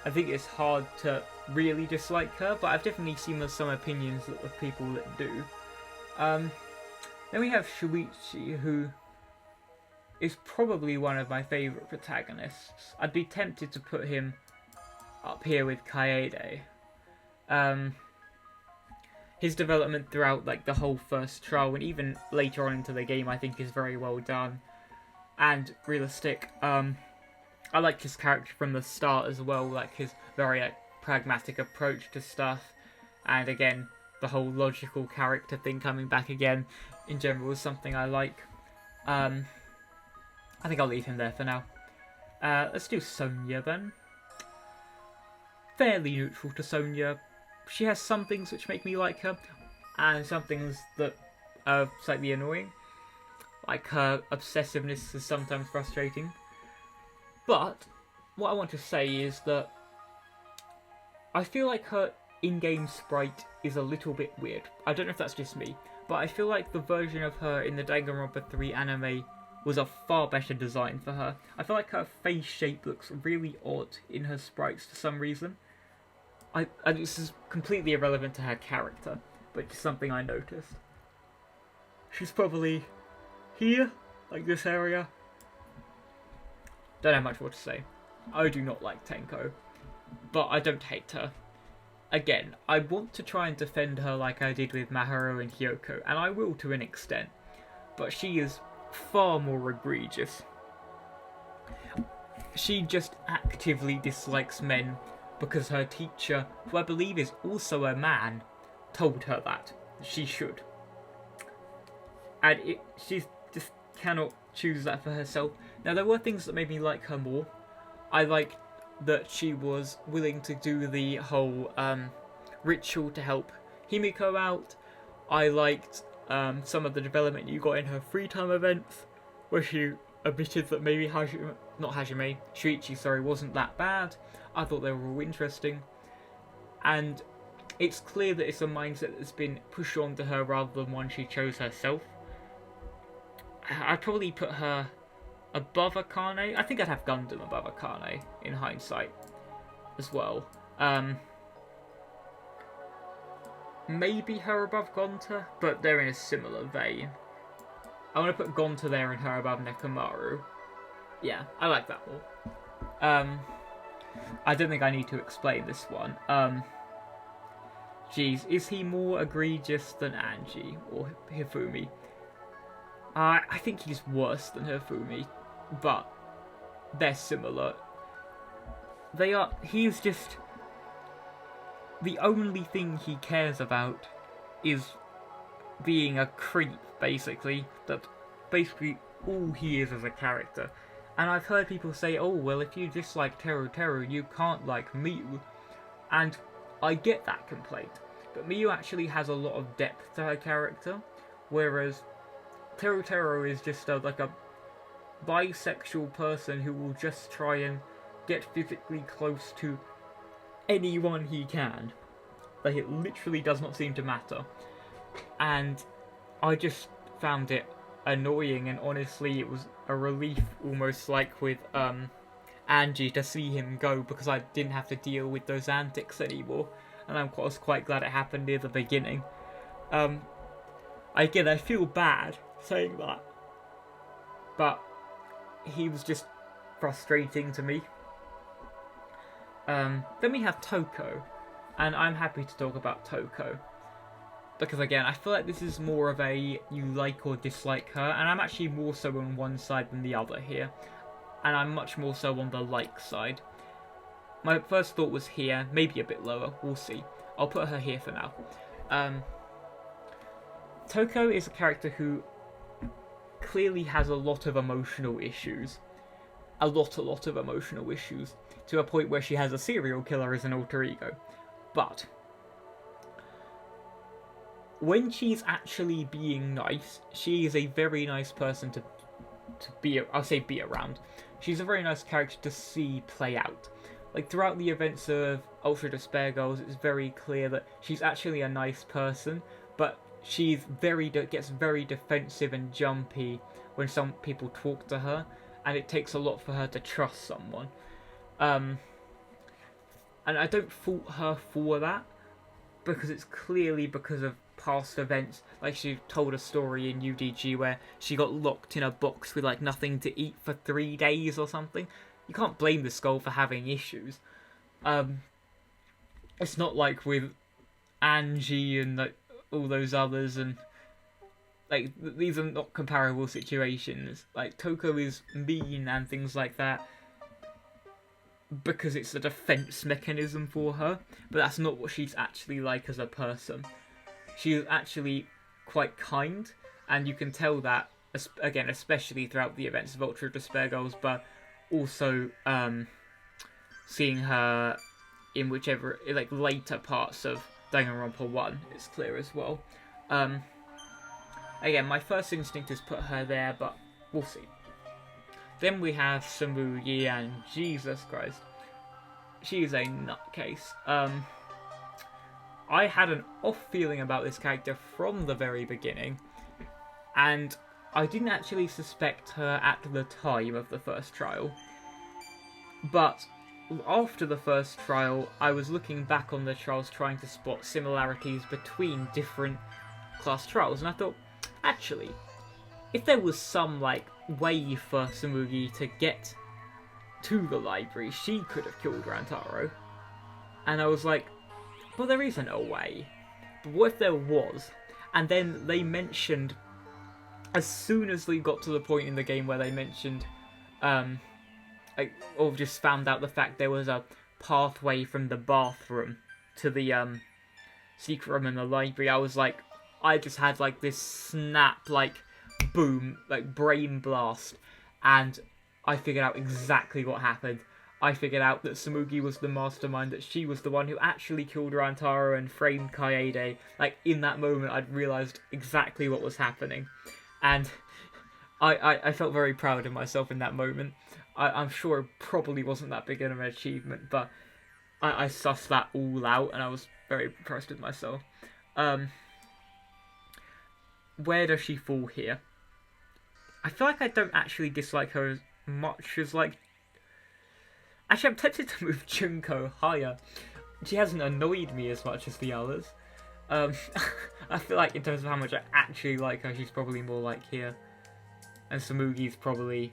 I think it's hard to really dislike her, but I've definitely seen some opinions of people that do. Then we have Shuichi, who is probably one of my favourite protagonists. I'd be tempted to put him up here with Kaede. His development throughout like the whole first trial and even later on into the game, I think, is very well done and realistic. I liked his character from the start as well, like his very pragmatic approach to stuff, and again, the whole logical character thing coming back again in general is something I like. I think I'll leave him there for now. Let's do Sonia then. Fairly neutral to Sonia. She has some things which make me like her, and some things that are slightly annoying. Like her obsessiveness is sometimes frustrating. But what I want to say is that I feel like her in-game sprite is a little bit weird. I don't know if that's just me, but I feel like the version of her in the Danganronpa 3 anime was a far better design for her. I feel like her face shape looks really odd in her sprites for some reason. This is completely irrelevant to her character, but just something I noticed. She's probably here, like this area. Don't have much more to say. I do not like Tenko, but I don't hate her. Again, I want to try and defend her like I did with Maharu and Hyoko, and I will to an extent, but she is far more egregious. She just actively dislikes men because her teacher, who I believe is also a man, told her that she should. And she just cannot choose that for herself. Now, there were things that made me like her more. I liked that she was willing to do the whole ritual to help Himiko out. I liked some of the development you got in her free time events, where she admitted that maybe Shuichi wasn't that bad. I thought they were all interesting. And it's clear that it's a mindset that's been pushed onto her rather than one she chose herself. I'd probably put her above Akane. I think I'd have Gundam above Akane in hindsight as well. Maybe her above Gonta, but they're in a similar vein. I want to put Gonta there and her above Nekomaru. Yeah, I like that more. I don't think I need to explain this one. Geez, is he more egregious than Angie or Hifumi? I think he's worse than Hifumi, but they're similar. He's just... The only thing he cares about is being a creep, basically. That's basically all he is as a character. And I've heard people say, oh, well, if you dislike Teru, you can't like Miyu. And I get that complaint. But Miyu actually has a lot of depth to her character, whereas Teru is just like a bisexual person who will just try and get physically close to anyone he can. Like, it literally does not seem to matter. And I just found it annoying, and honestly it was a relief, almost like with Angie, to see him go, because I didn't have to deal with those antics anymore, and I was quite glad it happened near the beginning. Again, I feel bad saying that, but he was just frustrating to me. Then we have Toko, and I'm happy to talk about Toko. Because again, I feel like this is more of a you like or dislike her, and I'm actually more so on one side than the other here. And I'm much more so on the like side. My first thought was here, maybe a bit lower, we'll see. I'll put her here for now. Toko is a character who clearly has a lot of emotional issues. A lot of emotional issues. To a point where she has a serial killer as an alter ego. But when she's actually being nice, she is a very nice person to be, I'll say be around. She's a very nice character to see play out. Like, throughout the events of Ultra Despair Girls, it's very clear that she's actually a nice person, but she's gets very defensive and jumpy when some people talk to her, and it takes a lot for her to trust someone. And I don't fault her for that, because it's clearly because of past events. Like, she told a story in UDG where she got locked in a box with like nothing to eat for 3 days or something. You can't blame the skull for having issues. It's not like with Angie and like all those others, and like these are not comparable situations. Like, Toko is mean and things like that because it's a defense mechanism for her, but that's not what she's actually like as a person. She is actually quite kind, and you can tell that, again, especially throughout the events of Ultra Despair Girls, but also seeing her in whichever, like, later parts of Danganronpa 1, it's clear as well. Again, my first instinct is put her there, but we'll see. Then we have Samu Yi, and Jesus Christ, she is a nutcase. I had an off feeling about this character from the very beginning, and I didn't actually suspect her at the time of the first trial. But after the first trial, I was looking back on the trials trying to spot similarities between different class trials, and I thought, actually, if there was some, like, way for Tsumugi to get to the library, she could have killed Rantaro. And I was like, well, there isn't a way. But what if there was? And then they mentioned, as soon as they got to the point in the game where they mentioned, or just found out the fact there was a pathway from the bathroom to the secret room in the library, I was like, I just had like this snap, like boom, like brain blast, and I figured out exactly what happened. I figured out that Tsumugi was the mastermind, that she was the one who actually killed Rantaro and framed Kaede. Like, in that moment, I'd realised exactly what was happening. And I felt very proud of myself in that moment. I'm sure it probably wasn't that big of an achievement, but I sussed that all out, and I was very impressed with myself. Where does she fall here? I feel like I don't actually dislike her as much as, like... Actually, I'm tempted to move Junko higher. She hasn't annoyed me as much as the others. I feel like in terms of how much I actually like her, she's probably more like here. And Tsumugi's probably...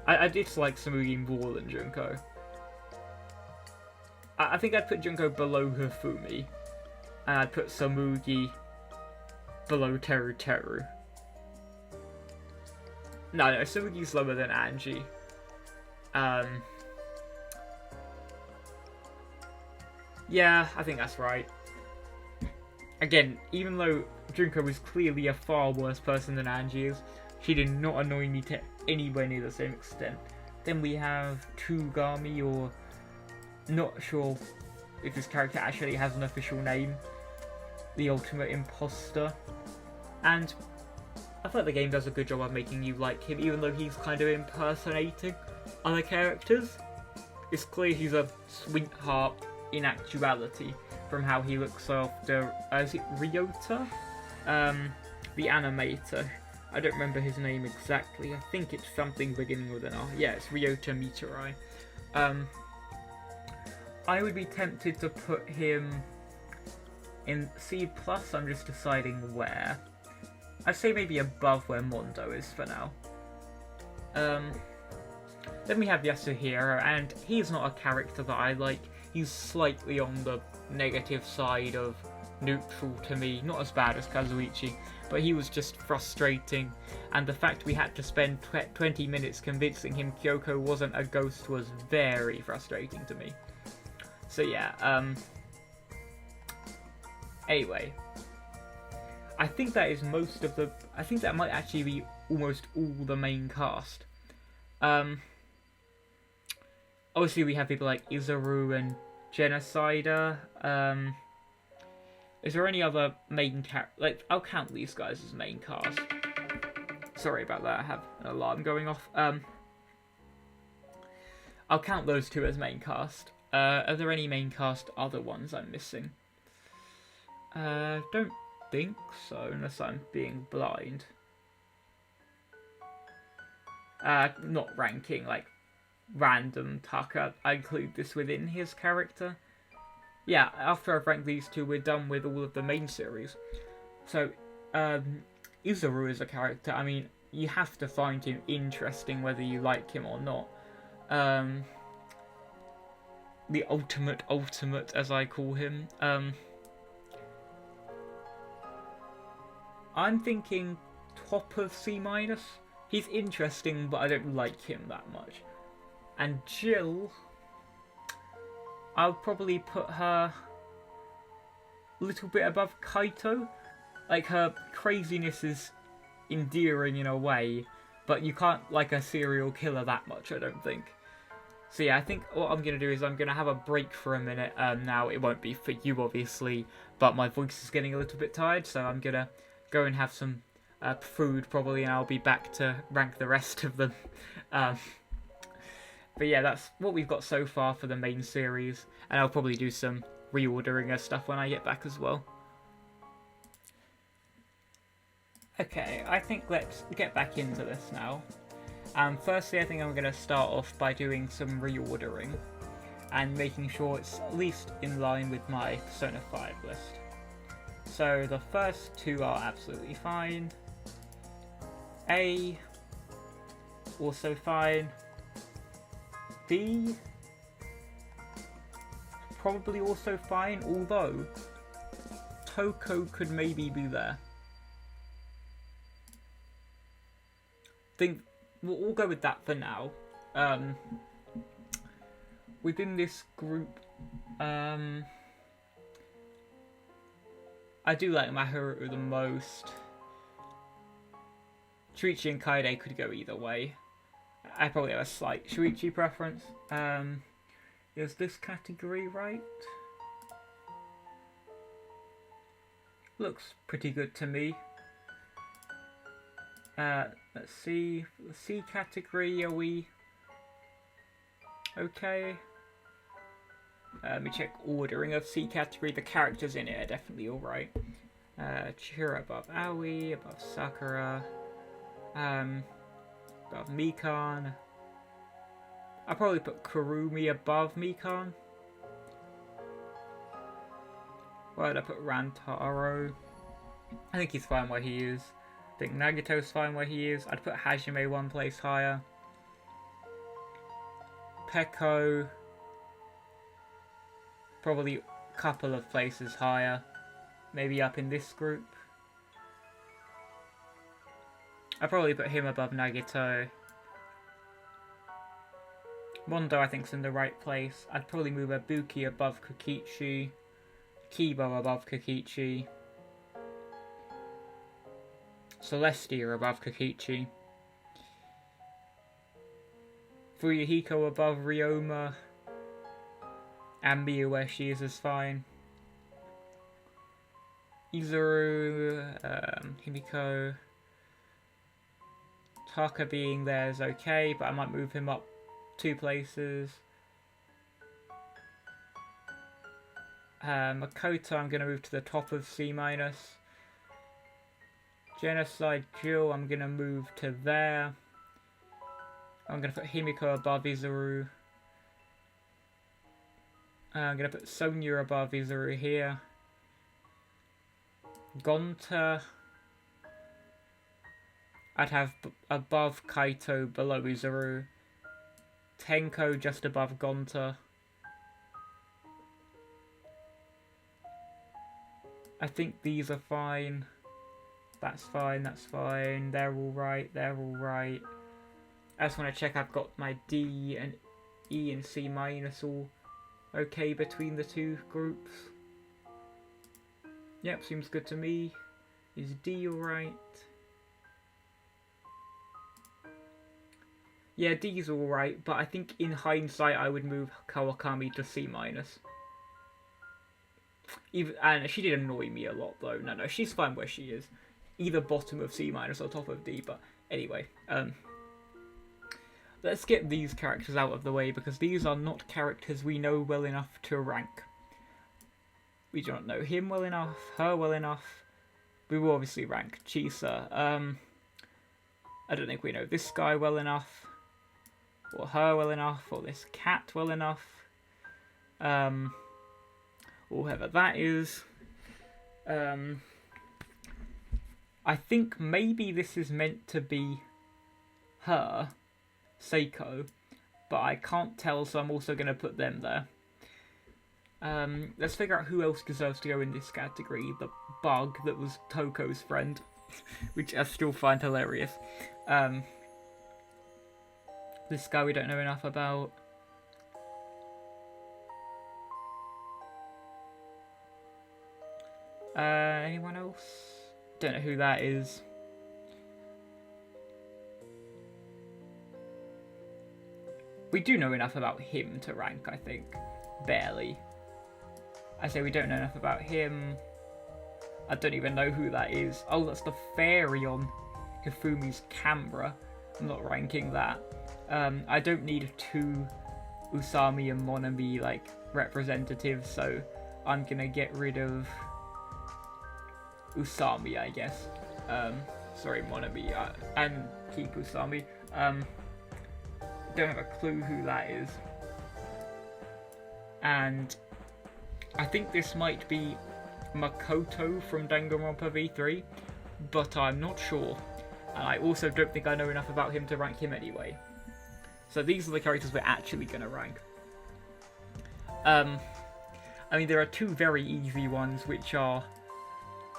I dislike Tsumugi more than Junko. I think I'd put Junko below Hifumi. And I'd put Tsumugi below Teru Teru. No, Tsumugi's lower than Angie. Yeah, I think that's right. Again, even though Junko was clearly a far worse person than Angie is, she did not annoy me to anywhere near the same extent. Then we have Tugami, or not sure if this character actually has an official name, the ultimate imposter. And I feel like the game does a good job of making you like him, even though he's kind of impersonating other characters. It's clear he's a sweetheart in actuality, from how he looks after, is it Ryota? The animator. I don't remember his name exactly. I think it's something beginning with an R. Yeah, it's Ryota Mitarai. I would be tempted to put him in C+, I'm just deciding where. I'd say maybe above where Mondo is for now. Then we have Yasuhiro, and he's not a character that I like. He's slightly on the negative side of neutral to me. Not as bad as Kazuichi, but he was just frustrating. And the fact we had to spend 20 minutes convincing him Kyoko wasn't a ghost was very frustrating to me. So yeah, anyway. I think that is most of the... I think that might actually be almost all the main cast. Obviously we have people like Izuru and Genocider. Is there any other main like, I'll count these guys as main cast. Sorry about that, I have an alarm going off. I'll count those two as main cast. Are there any main cast other ones I'm missing? Don't think so, unless I'm being blind. Not ranking, like, random Taka. I include this within his character. Yeah, after I've ranked these two, we're done with all of the main series. So, Izuru is a character, I mean, you have to find him interesting whether you like him or not. The ultimate, as I call him. I'm thinking top of C-. He's interesting, but I don't like him that much. And Jill, I'll probably put her a little bit above Kaito. Like, her craziness is endearing in a way, but you can't like a serial killer that much, I don't think. So yeah, I think what I'm going to do is I'm going to have a break for a minute. Now, it won't be for you, obviously, but my voice is getting a little bit tired, so I'm going to go and have some food, probably, and I'll be back to rank the rest of them. But yeah, that's what we've got so far for the main series, and I'll probably do some reordering of stuff when I get back as well. Okay, I think let's get back into this now. Firstly, I think I'm going to start off by doing some reordering and making sure it's at least in line with my Persona 5 list. So the first two are absolutely fine. A, also fine. B, probably also fine, although Toko could maybe be there. Think we'll go with that for now. Within this group, I do like Maharu the most. Shuichi and Kaede could go either way. I probably have a slight Shuichi preference. Is this category right? Looks pretty good to me. Let's see. For the C category, are we okay? Let me check ordering of C category. The characters in it are definitely alright. Chihiro above Aoi, above Sakura, above Mikan. I'll probably put Kurumi above Mikan. Why did I put Rantaro? I think he's fine where he is. I think Nagito's fine where he is. I'd put Hajime one place higher. Peko, probably a couple of places higher. Maybe up in this group. I'd probably put him above Nagito. Mondo I think's in the right place. I'd probably move Ibuki above Kokichi. Kibo above Kokichi. Celestia above Kokichi. Fuyuhiko above Ryoma. Ambiu where she is fine. Izuru, Himiko. Taka being there is okay, but I might move him up 2 places. Makoto I'm going to move to the top of C-. Genocide Jill I'm going to move to there. I'm going to put Himiko above Izuru. I'm going to put Sonya above Izuru here. Gonta I'd have above Kaito, below Izuru. Tenko just above Gonta. I think these are fine. That's fine, that's fine. They're alright, they're alright. I just want to check I've got my D and E and C- all okay between the 2 groups. Yep, seems good to me. Is D alright? Yeah, D's alright, but I think in hindsight I would move Kawakami to C-. And she did annoy me a lot though. No, she's fine where she is. Either bottom of C- or top of D, but anyway. Let's get these characters out of the way, because these are not characters we know well enough to rank. We do not know him well enough, her well enough. We will obviously rank Chisa. I don't think we know this guy well enough, or her well enough, or this cat well enough. Or whoever that is. I think maybe this is meant to be her, Seiko, but I can't tell, so I'm also going to put them there. Let's figure out who else deserves to go in this category. The bug that was Toko's friend, which I still find hilarious. This guy we don't know enough about. Anyone else? Don't know who that is. We do know enough about him to rank, I think. Barely. I say we don't know enough about him. I don't even know who that is. Oh, that's the fairy on Hifumi's camera. I'm not ranking that. I don't need 2 Usami and Monami like representatives, so I'm gonna get rid of Usami, I guess. Sorry, Monami, and keep Usami. Don't have a clue who that is. And I think this might be Makoto from Danganronpa V3, but I'm not sure. And I also don't think I know enough about him to rank him anyway. So these are the characters we're actually going to rank. I mean, there are two very easy ones, which are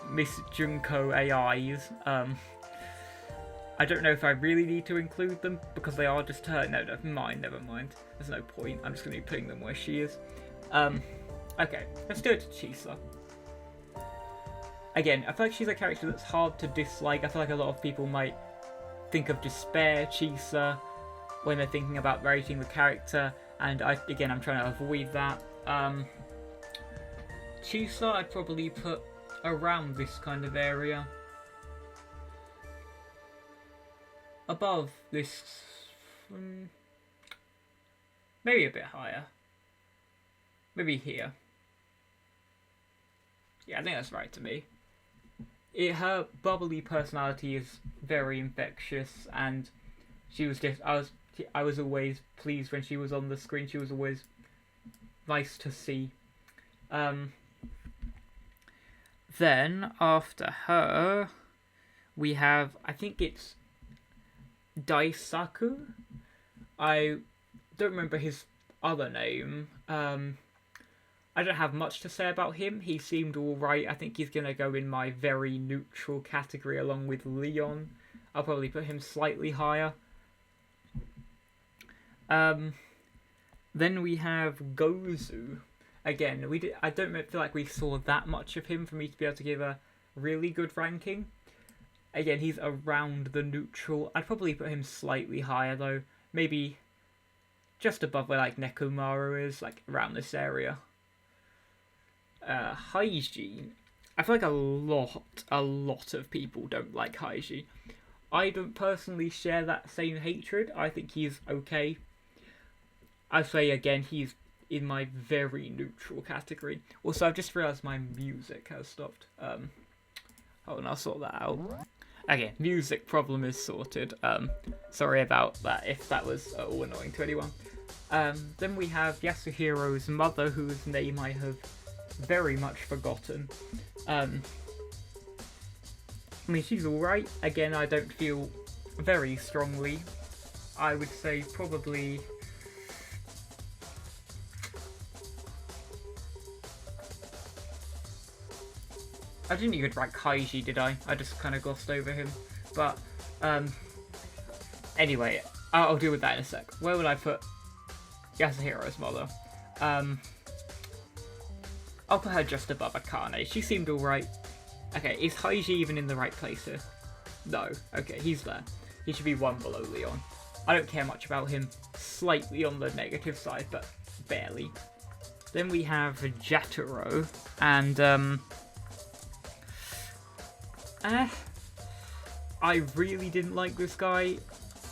Miss Junko AIs. I don't know if I really need to include them, because they are just her. No, never mind. There's no point. I'm just going to be putting them where she is. Okay, let's do it to Chisa. Again, I feel like she's a character that's hard to dislike. I feel like a lot of people might think of Despair Chisa when they're thinking about rating the character, and I'm trying to avoid that. Chisa, I'd probably put around this kind of area. Above this, maybe a bit higher. Maybe here. Yeah, I think that's right to me. Her bubbly personality is very infectious, and she was just, I was always pleased when she was on the screen. She was always nice to see. Then after her, we have, I think it's Daisaku. I don't remember his other name. I don't have much to say about him. He seemed alright. I think he's going to go in my very neutral category along with Leon. I'll probably put him slightly higher. Then we have Gozu. Again, I don't feel like we saw that much of him for me to be able to give a really good ranking. Again, he's around the neutral. I'd probably put him slightly higher though. Maybe just above where like Nekomaru is, like around this area. Hygiene. I feel like a lot of people don't like Hygiene. I don't personally share that same hatred. I think he's okay. I say again, he's in my very neutral category. Also, I've just realised my music has stopped. Hold on, I'll sort that out. Okay, music problem is sorted. Sorry about that if that was at all annoying to anyone. Then we have Yasuhiro's mother, whose name I have very much forgotten. I mean, she's alright. Again, I don't feel very strongly. I would say probably... I didn't even rank Kaiji, did I? I just kind of glossed over him. But, anyway, I'll deal with that in a sec. Where would I put Yasuhiro's mother? I'll put her just above Akane. She seemed alright. Okay, is Haiji even in the right place here? No. Okay, he's there. He should be one below Leon. I don't care much about him. Slightly on the negative side, but barely. Then we have Jataro, and I really didn't like this guy,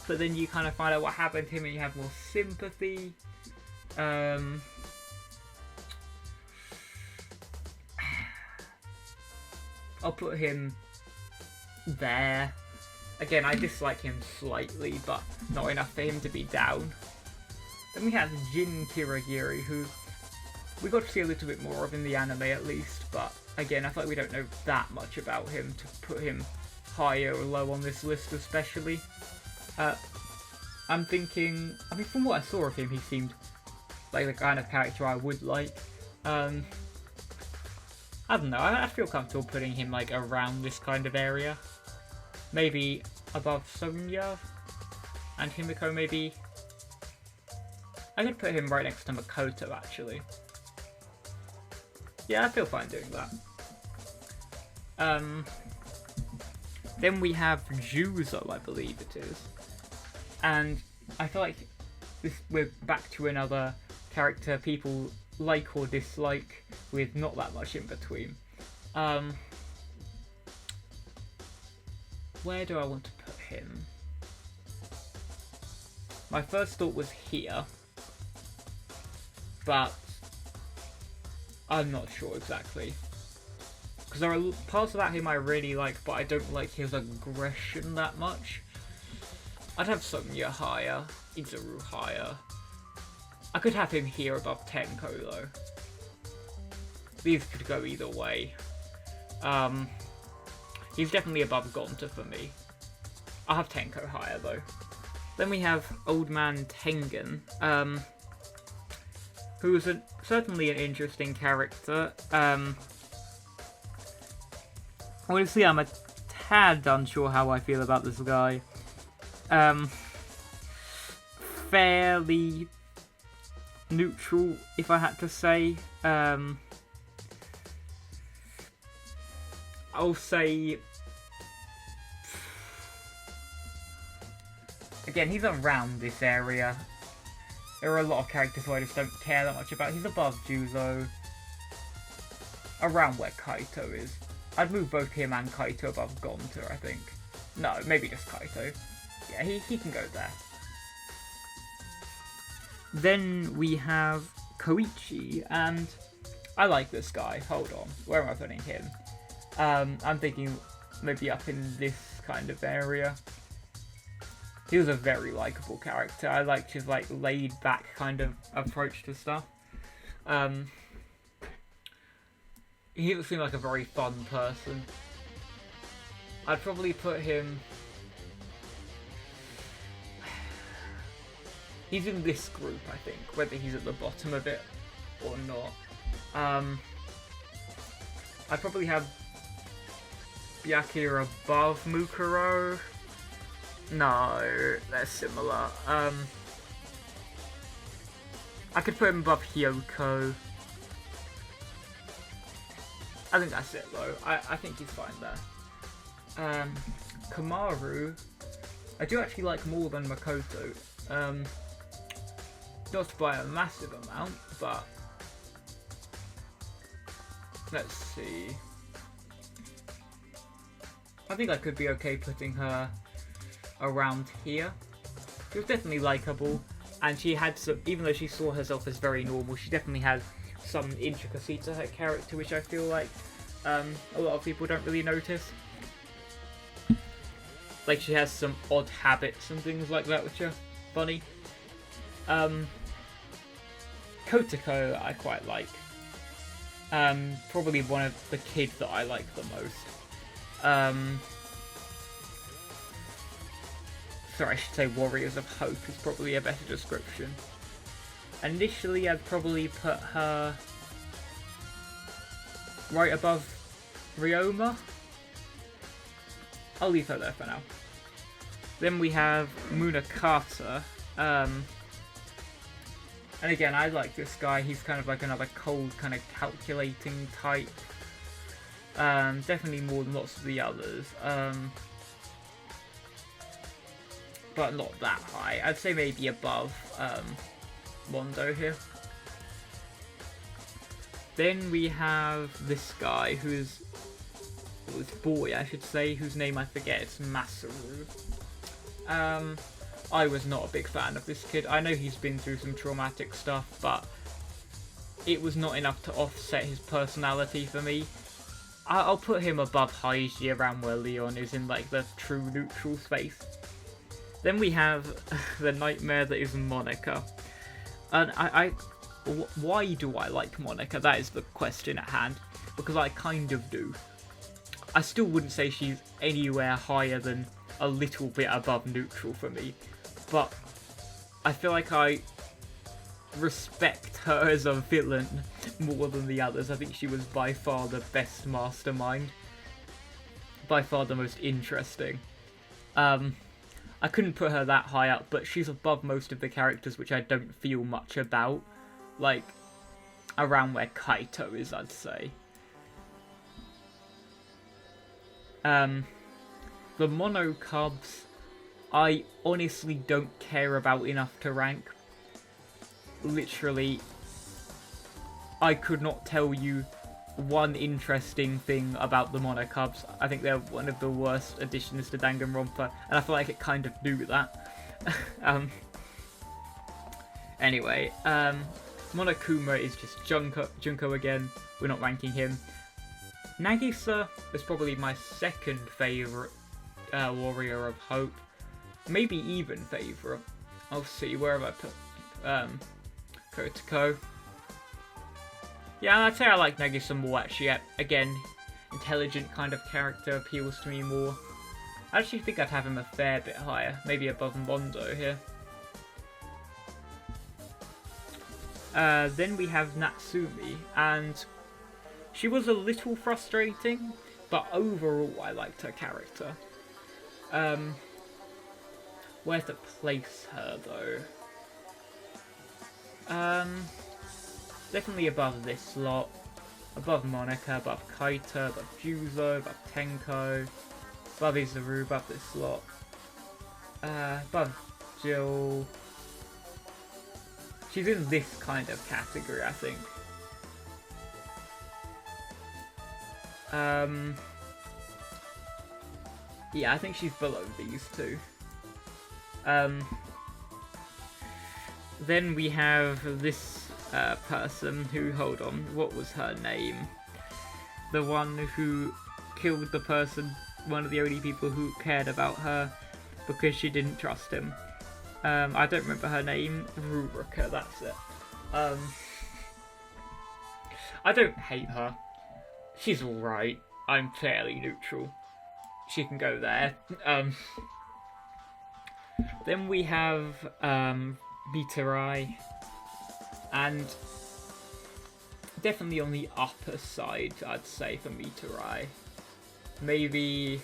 but then you kind of find out what happened to him and you have more sympathy. I'll put him there. Again, I dislike him slightly, but not enough for him to be down. Then we have Jin Kiragiri, who we got to see a little bit more of in the anime at least, but again, I feel like we don't know that much about him to put him higher or low on this list especially. I'm thinking, I mean, from what I saw of him, he seemed like the kind of character I would like. I don't know, I feel comfortable putting him like around this kind of area. Maybe above Sonya and Himiko, maybe. I could put him right next to Makoto, actually. Yeah, I feel fine doing that. Then we have Juzo, I believe it is. And I feel like we're back to another character people like or dislike with not that much in between. Where do I want to put him? My first thought was here, but I'm not sure exactly. Because there are parts about him I really like, but I don't like his aggression that much. I'd have Sonya higher, Izuru higher. I could have him here above Tenko though. These could go either way. He's definitely above Gonta for me. I'll have Tenko higher though. Then we have Old Man Tengen, who's certainly an interesting character. Honestly, I'm a tad unsure how I feel about this guy. Fairly neutral, if I had to say. I'll say... Again, he's around this area. There are a lot of characters who I just don't care that much about. He's above Juzo. Around where Kaito is. I'd move both him and Kaito above Gonta, I think. No, maybe just Kaito. Yeah, he can go there. Then we have Koichi, and I like this guy. Hold on, where am I putting him? I'm thinking maybe up in this kind of area. He was a very likable character. I liked his like laid back kind of approach to stuff. He doesn't seem like a very fun person. I'd probably put him... He's in this group, I think, whether he's at the bottom of it or not. I'd probably have Byakuya above Mukuro. No, they're similar. I could put him above Hyoko. I think that's it though. I think he's fine there. Kamaru, I do actually like more than Makoto. Not by a massive amount, but let's see. I think I could be okay putting her around here. She was definitely likable, and she had some, even though she saw herself as very normal, she definitely had some intricacy to her character, which I feel like a lot of people don't really notice. Like, she has some odd habits and things like that, which are funny. Kotoko I quite like. Probably one of the kids that I like the most. Sorry, I should say Warriors of Hope is probably a better description. Initially, I'd probably put her right above Ryoma. I'll leave her there for now. Then we have Munakata. And again, I like this guy. He's kind of like another cold, kind of calculating type. Definitely more than lots of the others. But not that high. I'd say maybe above Mondo here. Then we have this guy who's... this boy, I should say, whose name I forget. It's Masaru. I was not a big fan of this kid. I know he's been through some traumatic stuff, but it was not enough to offset his personality for me. I'll put him above Haiji, around where Leon is in like the true neutral space. Then we have the nightmare that is Monica. And why do I like Monica? That is the question at hand. Because I kind of do. I still wouldn't say she's anywhere higher than a little bit above neutral for me. But I feel like I respect her as a villain more than the others. I think she was by far the best mastermind. By far the most interesting. I couldn't put her that high up, but she's above most of the characters which I don't feel much about. Like, around where Kaito is, I'd say. The Mono Cubs, I honestly don't care about enough to rank. Literally, I could not tell you one interesting thing about the Mono Cubs. I think they're one of the worst additions to Danganronpa, and I feel like it kind of do that. Anyway, Monokuma is just Junko again. We're not ranking him. Nagisa is probably my second favourite Warrior of Hope. Maybe even favourite. I'll see, where have I put Kotoko? Yeah, I'd say I like Nagisa more actually. Again, intelligent kind of character appeals to me more. I actually think I'd have him a fair bit higher, maybe above Mondo here. Then we have Natsumi, and she was a little frustrating, but overall I liked her character. Where to place her though? Definitely above this lot. Above Monica, above Kaita, above Juzo, above Tenko, above Izuru, above this lot. Above Jill. She's in this kind of category, I think. Yeah, I think she's below these two. Then we have this person who, hold on, what was her name? The one who killed the person, one of the only people who cared about her because she didn't trust him. I don't remember her name. Ruruka, that's it. I don't hate her. She's alright. I'm fairly neutral. She can go there. Then we have Mitarai, and definitely on the upper side, I'd say, for Mitarai. Maybe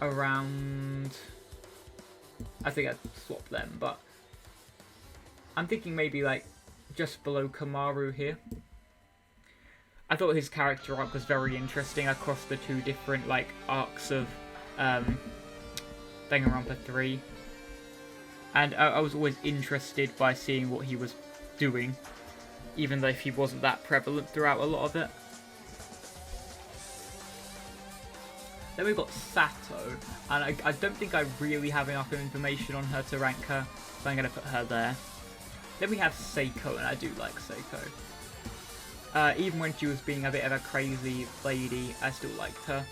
around... I think I'd swap them, but I'm thinking maybe like just below Kamaru here. I thought his character arc was very interesting across the two different like arcs of Danganronpa 3. And I was always interested by seeing what he was doing, even though he wasn't that prevalent throughout a lot of it. Then we've got Sato, and I don't think I really have enough information on her to rank her, so I'm going to put her there. Then we have Seiko, and I do like Seiko. Even when she was being a bit of a crazy lady, I still liked her.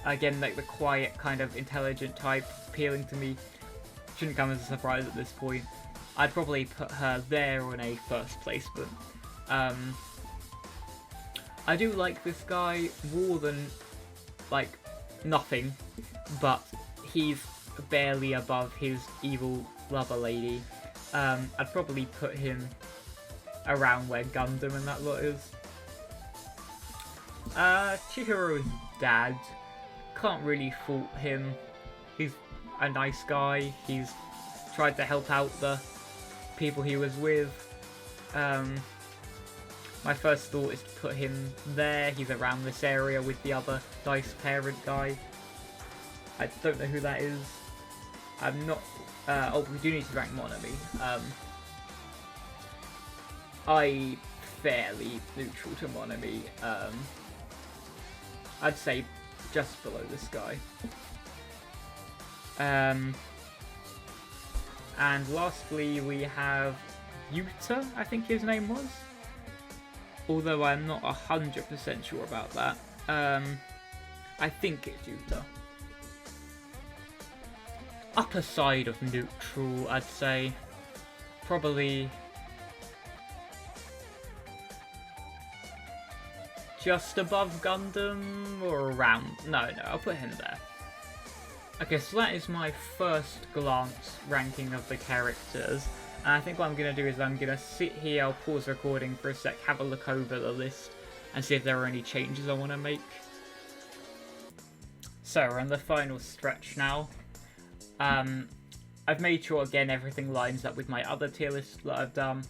Again, like the quiet, kind of intelligent type, appealing to me. Shouldn't come as a surprise at this point. I'd probably put her there on a first placement. I do like this guy more than, like, nothing, but he's barely above his evil lover lady. I'd probably put him around where Gundam and that lot is. Chihiro's dad, can't really fault him. He's a nice guy. He's tried to help out the people he was with. My first thought is to put him there. He's around this area with the other nice parent guy. I don't know who that is. I'm not... oh, we do need to rank Monami. I fairly neutral to Monami. I'd say just below this guy. And lastly we have Yuta, I think his name was. Although I'm not 100% sure about that. I think it's Yuta. Upper side of neutral, I'd say. Probably just above Gundam or around. No, I'll put him there. Okay, so that is my first glance ranking of the characters. And I think what I'm going to do is I'm going to sit here, I'll pause recording for a sec, have a look over the list, and see if there are any changes I want to make. So, we're on the final stretch now. I've made sure, again, everything lines up with my other tier list that I've done.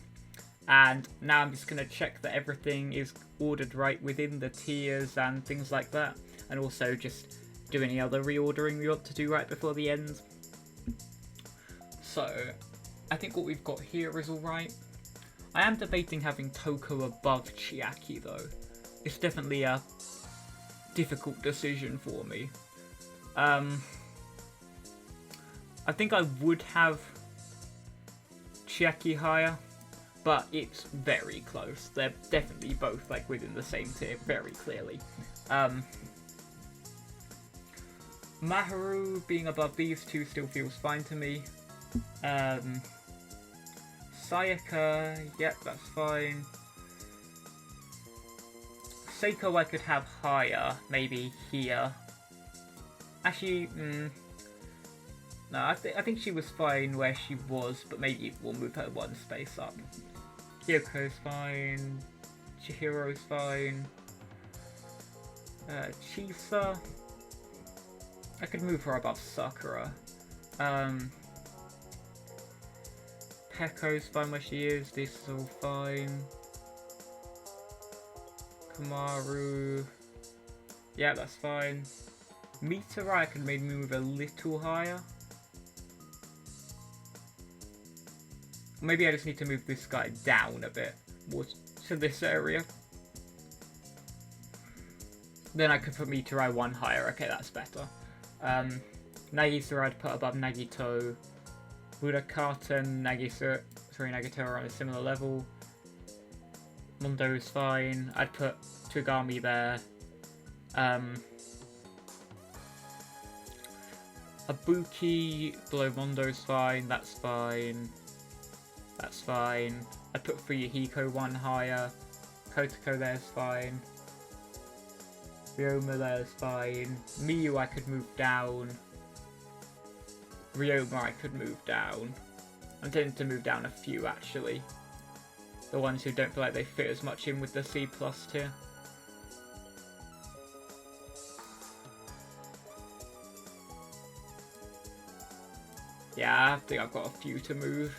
And now I'm just going to check that everything is ordered right within the tiers and things like that. And also just do any other reordering we want to do right before the end. So, I think what we've got here is alright. I am debating having Toko above Chiaki though. It's definitely a difficult decision for me. I think I would have Chiaki higher, but it's very close. They're definitely both like within the same tier, very clearly. Maharu being above these two still feels fine to me. Sayaka, yep, that's fine. Seiko I could have higher, maybe here. Actually, no, I think she was fine where she was, but maybe we'll move her one space up. Kyoko's fine. Chihiro's fine. Chisa. I could move her above Sakura. Pekko's fine where she is. This is all fine. Kamaru. Yeah, that's fine. Mitara, I could maybe move a little higher. Maybe I just need to move this guy down a bit more to this area. Then I could put Mitara one higher. Okay, that's better. Nagisa I'd put above Nagito. Budakata and Nagito are on a similar level. Mondo's fine. I'd put Togami there. Abuki below Mondo's fine. That's fine. That's fine. I'd put Fuyuhiko one higher. Kotoko there's fine. Ryoma there's fine. Miyu I could move down. Ryoma I could move down. I'm tempted to move down a few actually. The ones who don't feel like they fit as much in with the C+ tier. Yeah, I think I've got a few to move.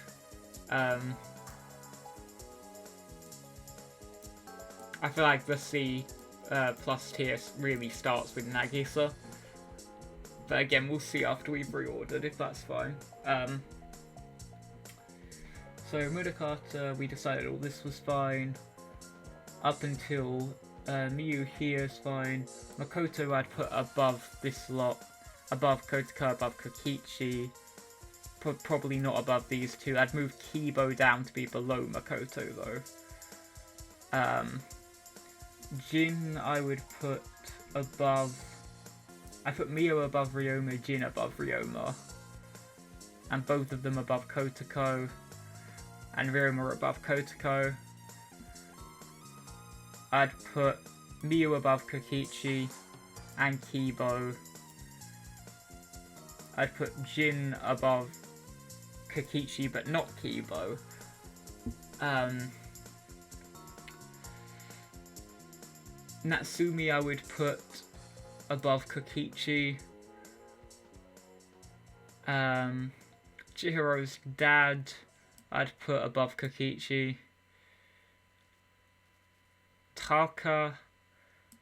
I feel like the C+ tier really starts with Nagisa. But again, we'll see after we've reordered if that's fine. So Mudokata, we decided all this was fine. Up until Miyu here's fine. Makoto I'd put above this lot. Above Kotoko, above Kokichi. Probably not above these two. I'd move Kibo down to be below Makoto though. Jin I would put above... I put Mio above Ryoma, Jin above Ryoma. And both of them above Kotoko. And Ryoma above Kotoko. I'd put Mio above Kokichi and Kibo. I'd put Jin above Kokichi but not Kibo. Natsumi I would put above Kokichi. Chihiro's dad I'd put above Kokichi. Taka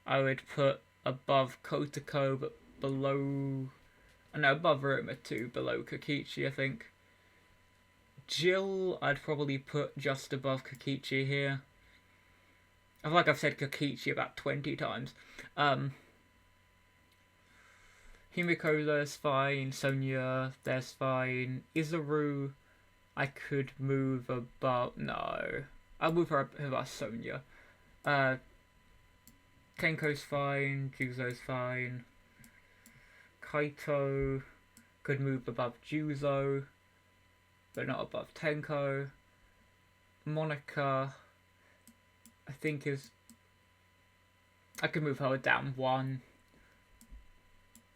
I would put above Kotoko but below... No, above Ryoma too, below Kokichi I think. Jill I'd probably put just above Kokichi here. I feel like I've said Kokichi about 20 times. Himiko there's fine, Sonya there's fine, Izuru I could move above... No. I'll move her above Sonya. Kenko's fine, Juzo's fine. Kaito could move above Juzo, but not above Tenko. Monica, I think is... I could move her down one.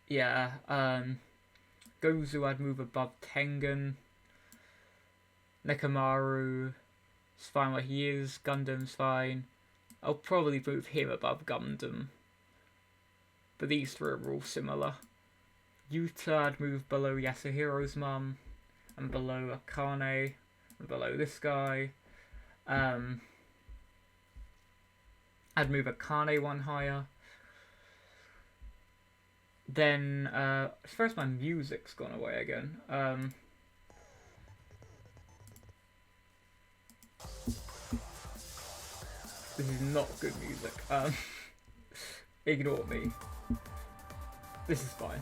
Yeah, Gozu I'd move above Tengen. Nekomaru is fine where he is. Gundam's fine. I'll probably move him above Gundam. But these three are all similar. Yuta I'd move below Yasuhiro's mum. And below Akane. And below this guy. I'd move Akane one higher. Then, first my music's gone away again. This is not good music. Ignore me. This is fine.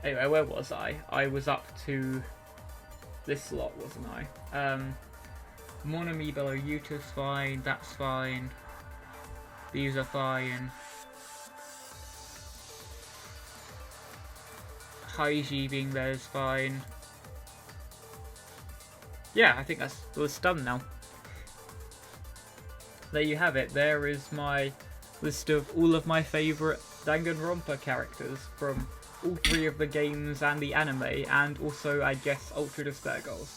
Anyway, where was I? I was up to this lot, wasn't I? Monami below Yuta's fine, that's fine. These are fine. Haiji being there is fine. Yeah, I think that's done now. There you have it. There is my list of all of my favourite Danganronpa characters from all 3 of the games and the anime, and also, I guess, Ultra Despair Girls.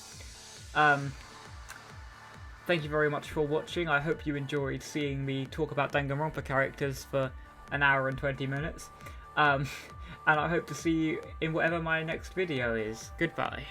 Thank you very much for watching. I hope you enjoyed seeing me talk about Danganronpa characters for an hour and 20 minutes. And I hope to see you in whatever my next video is. Goodbye.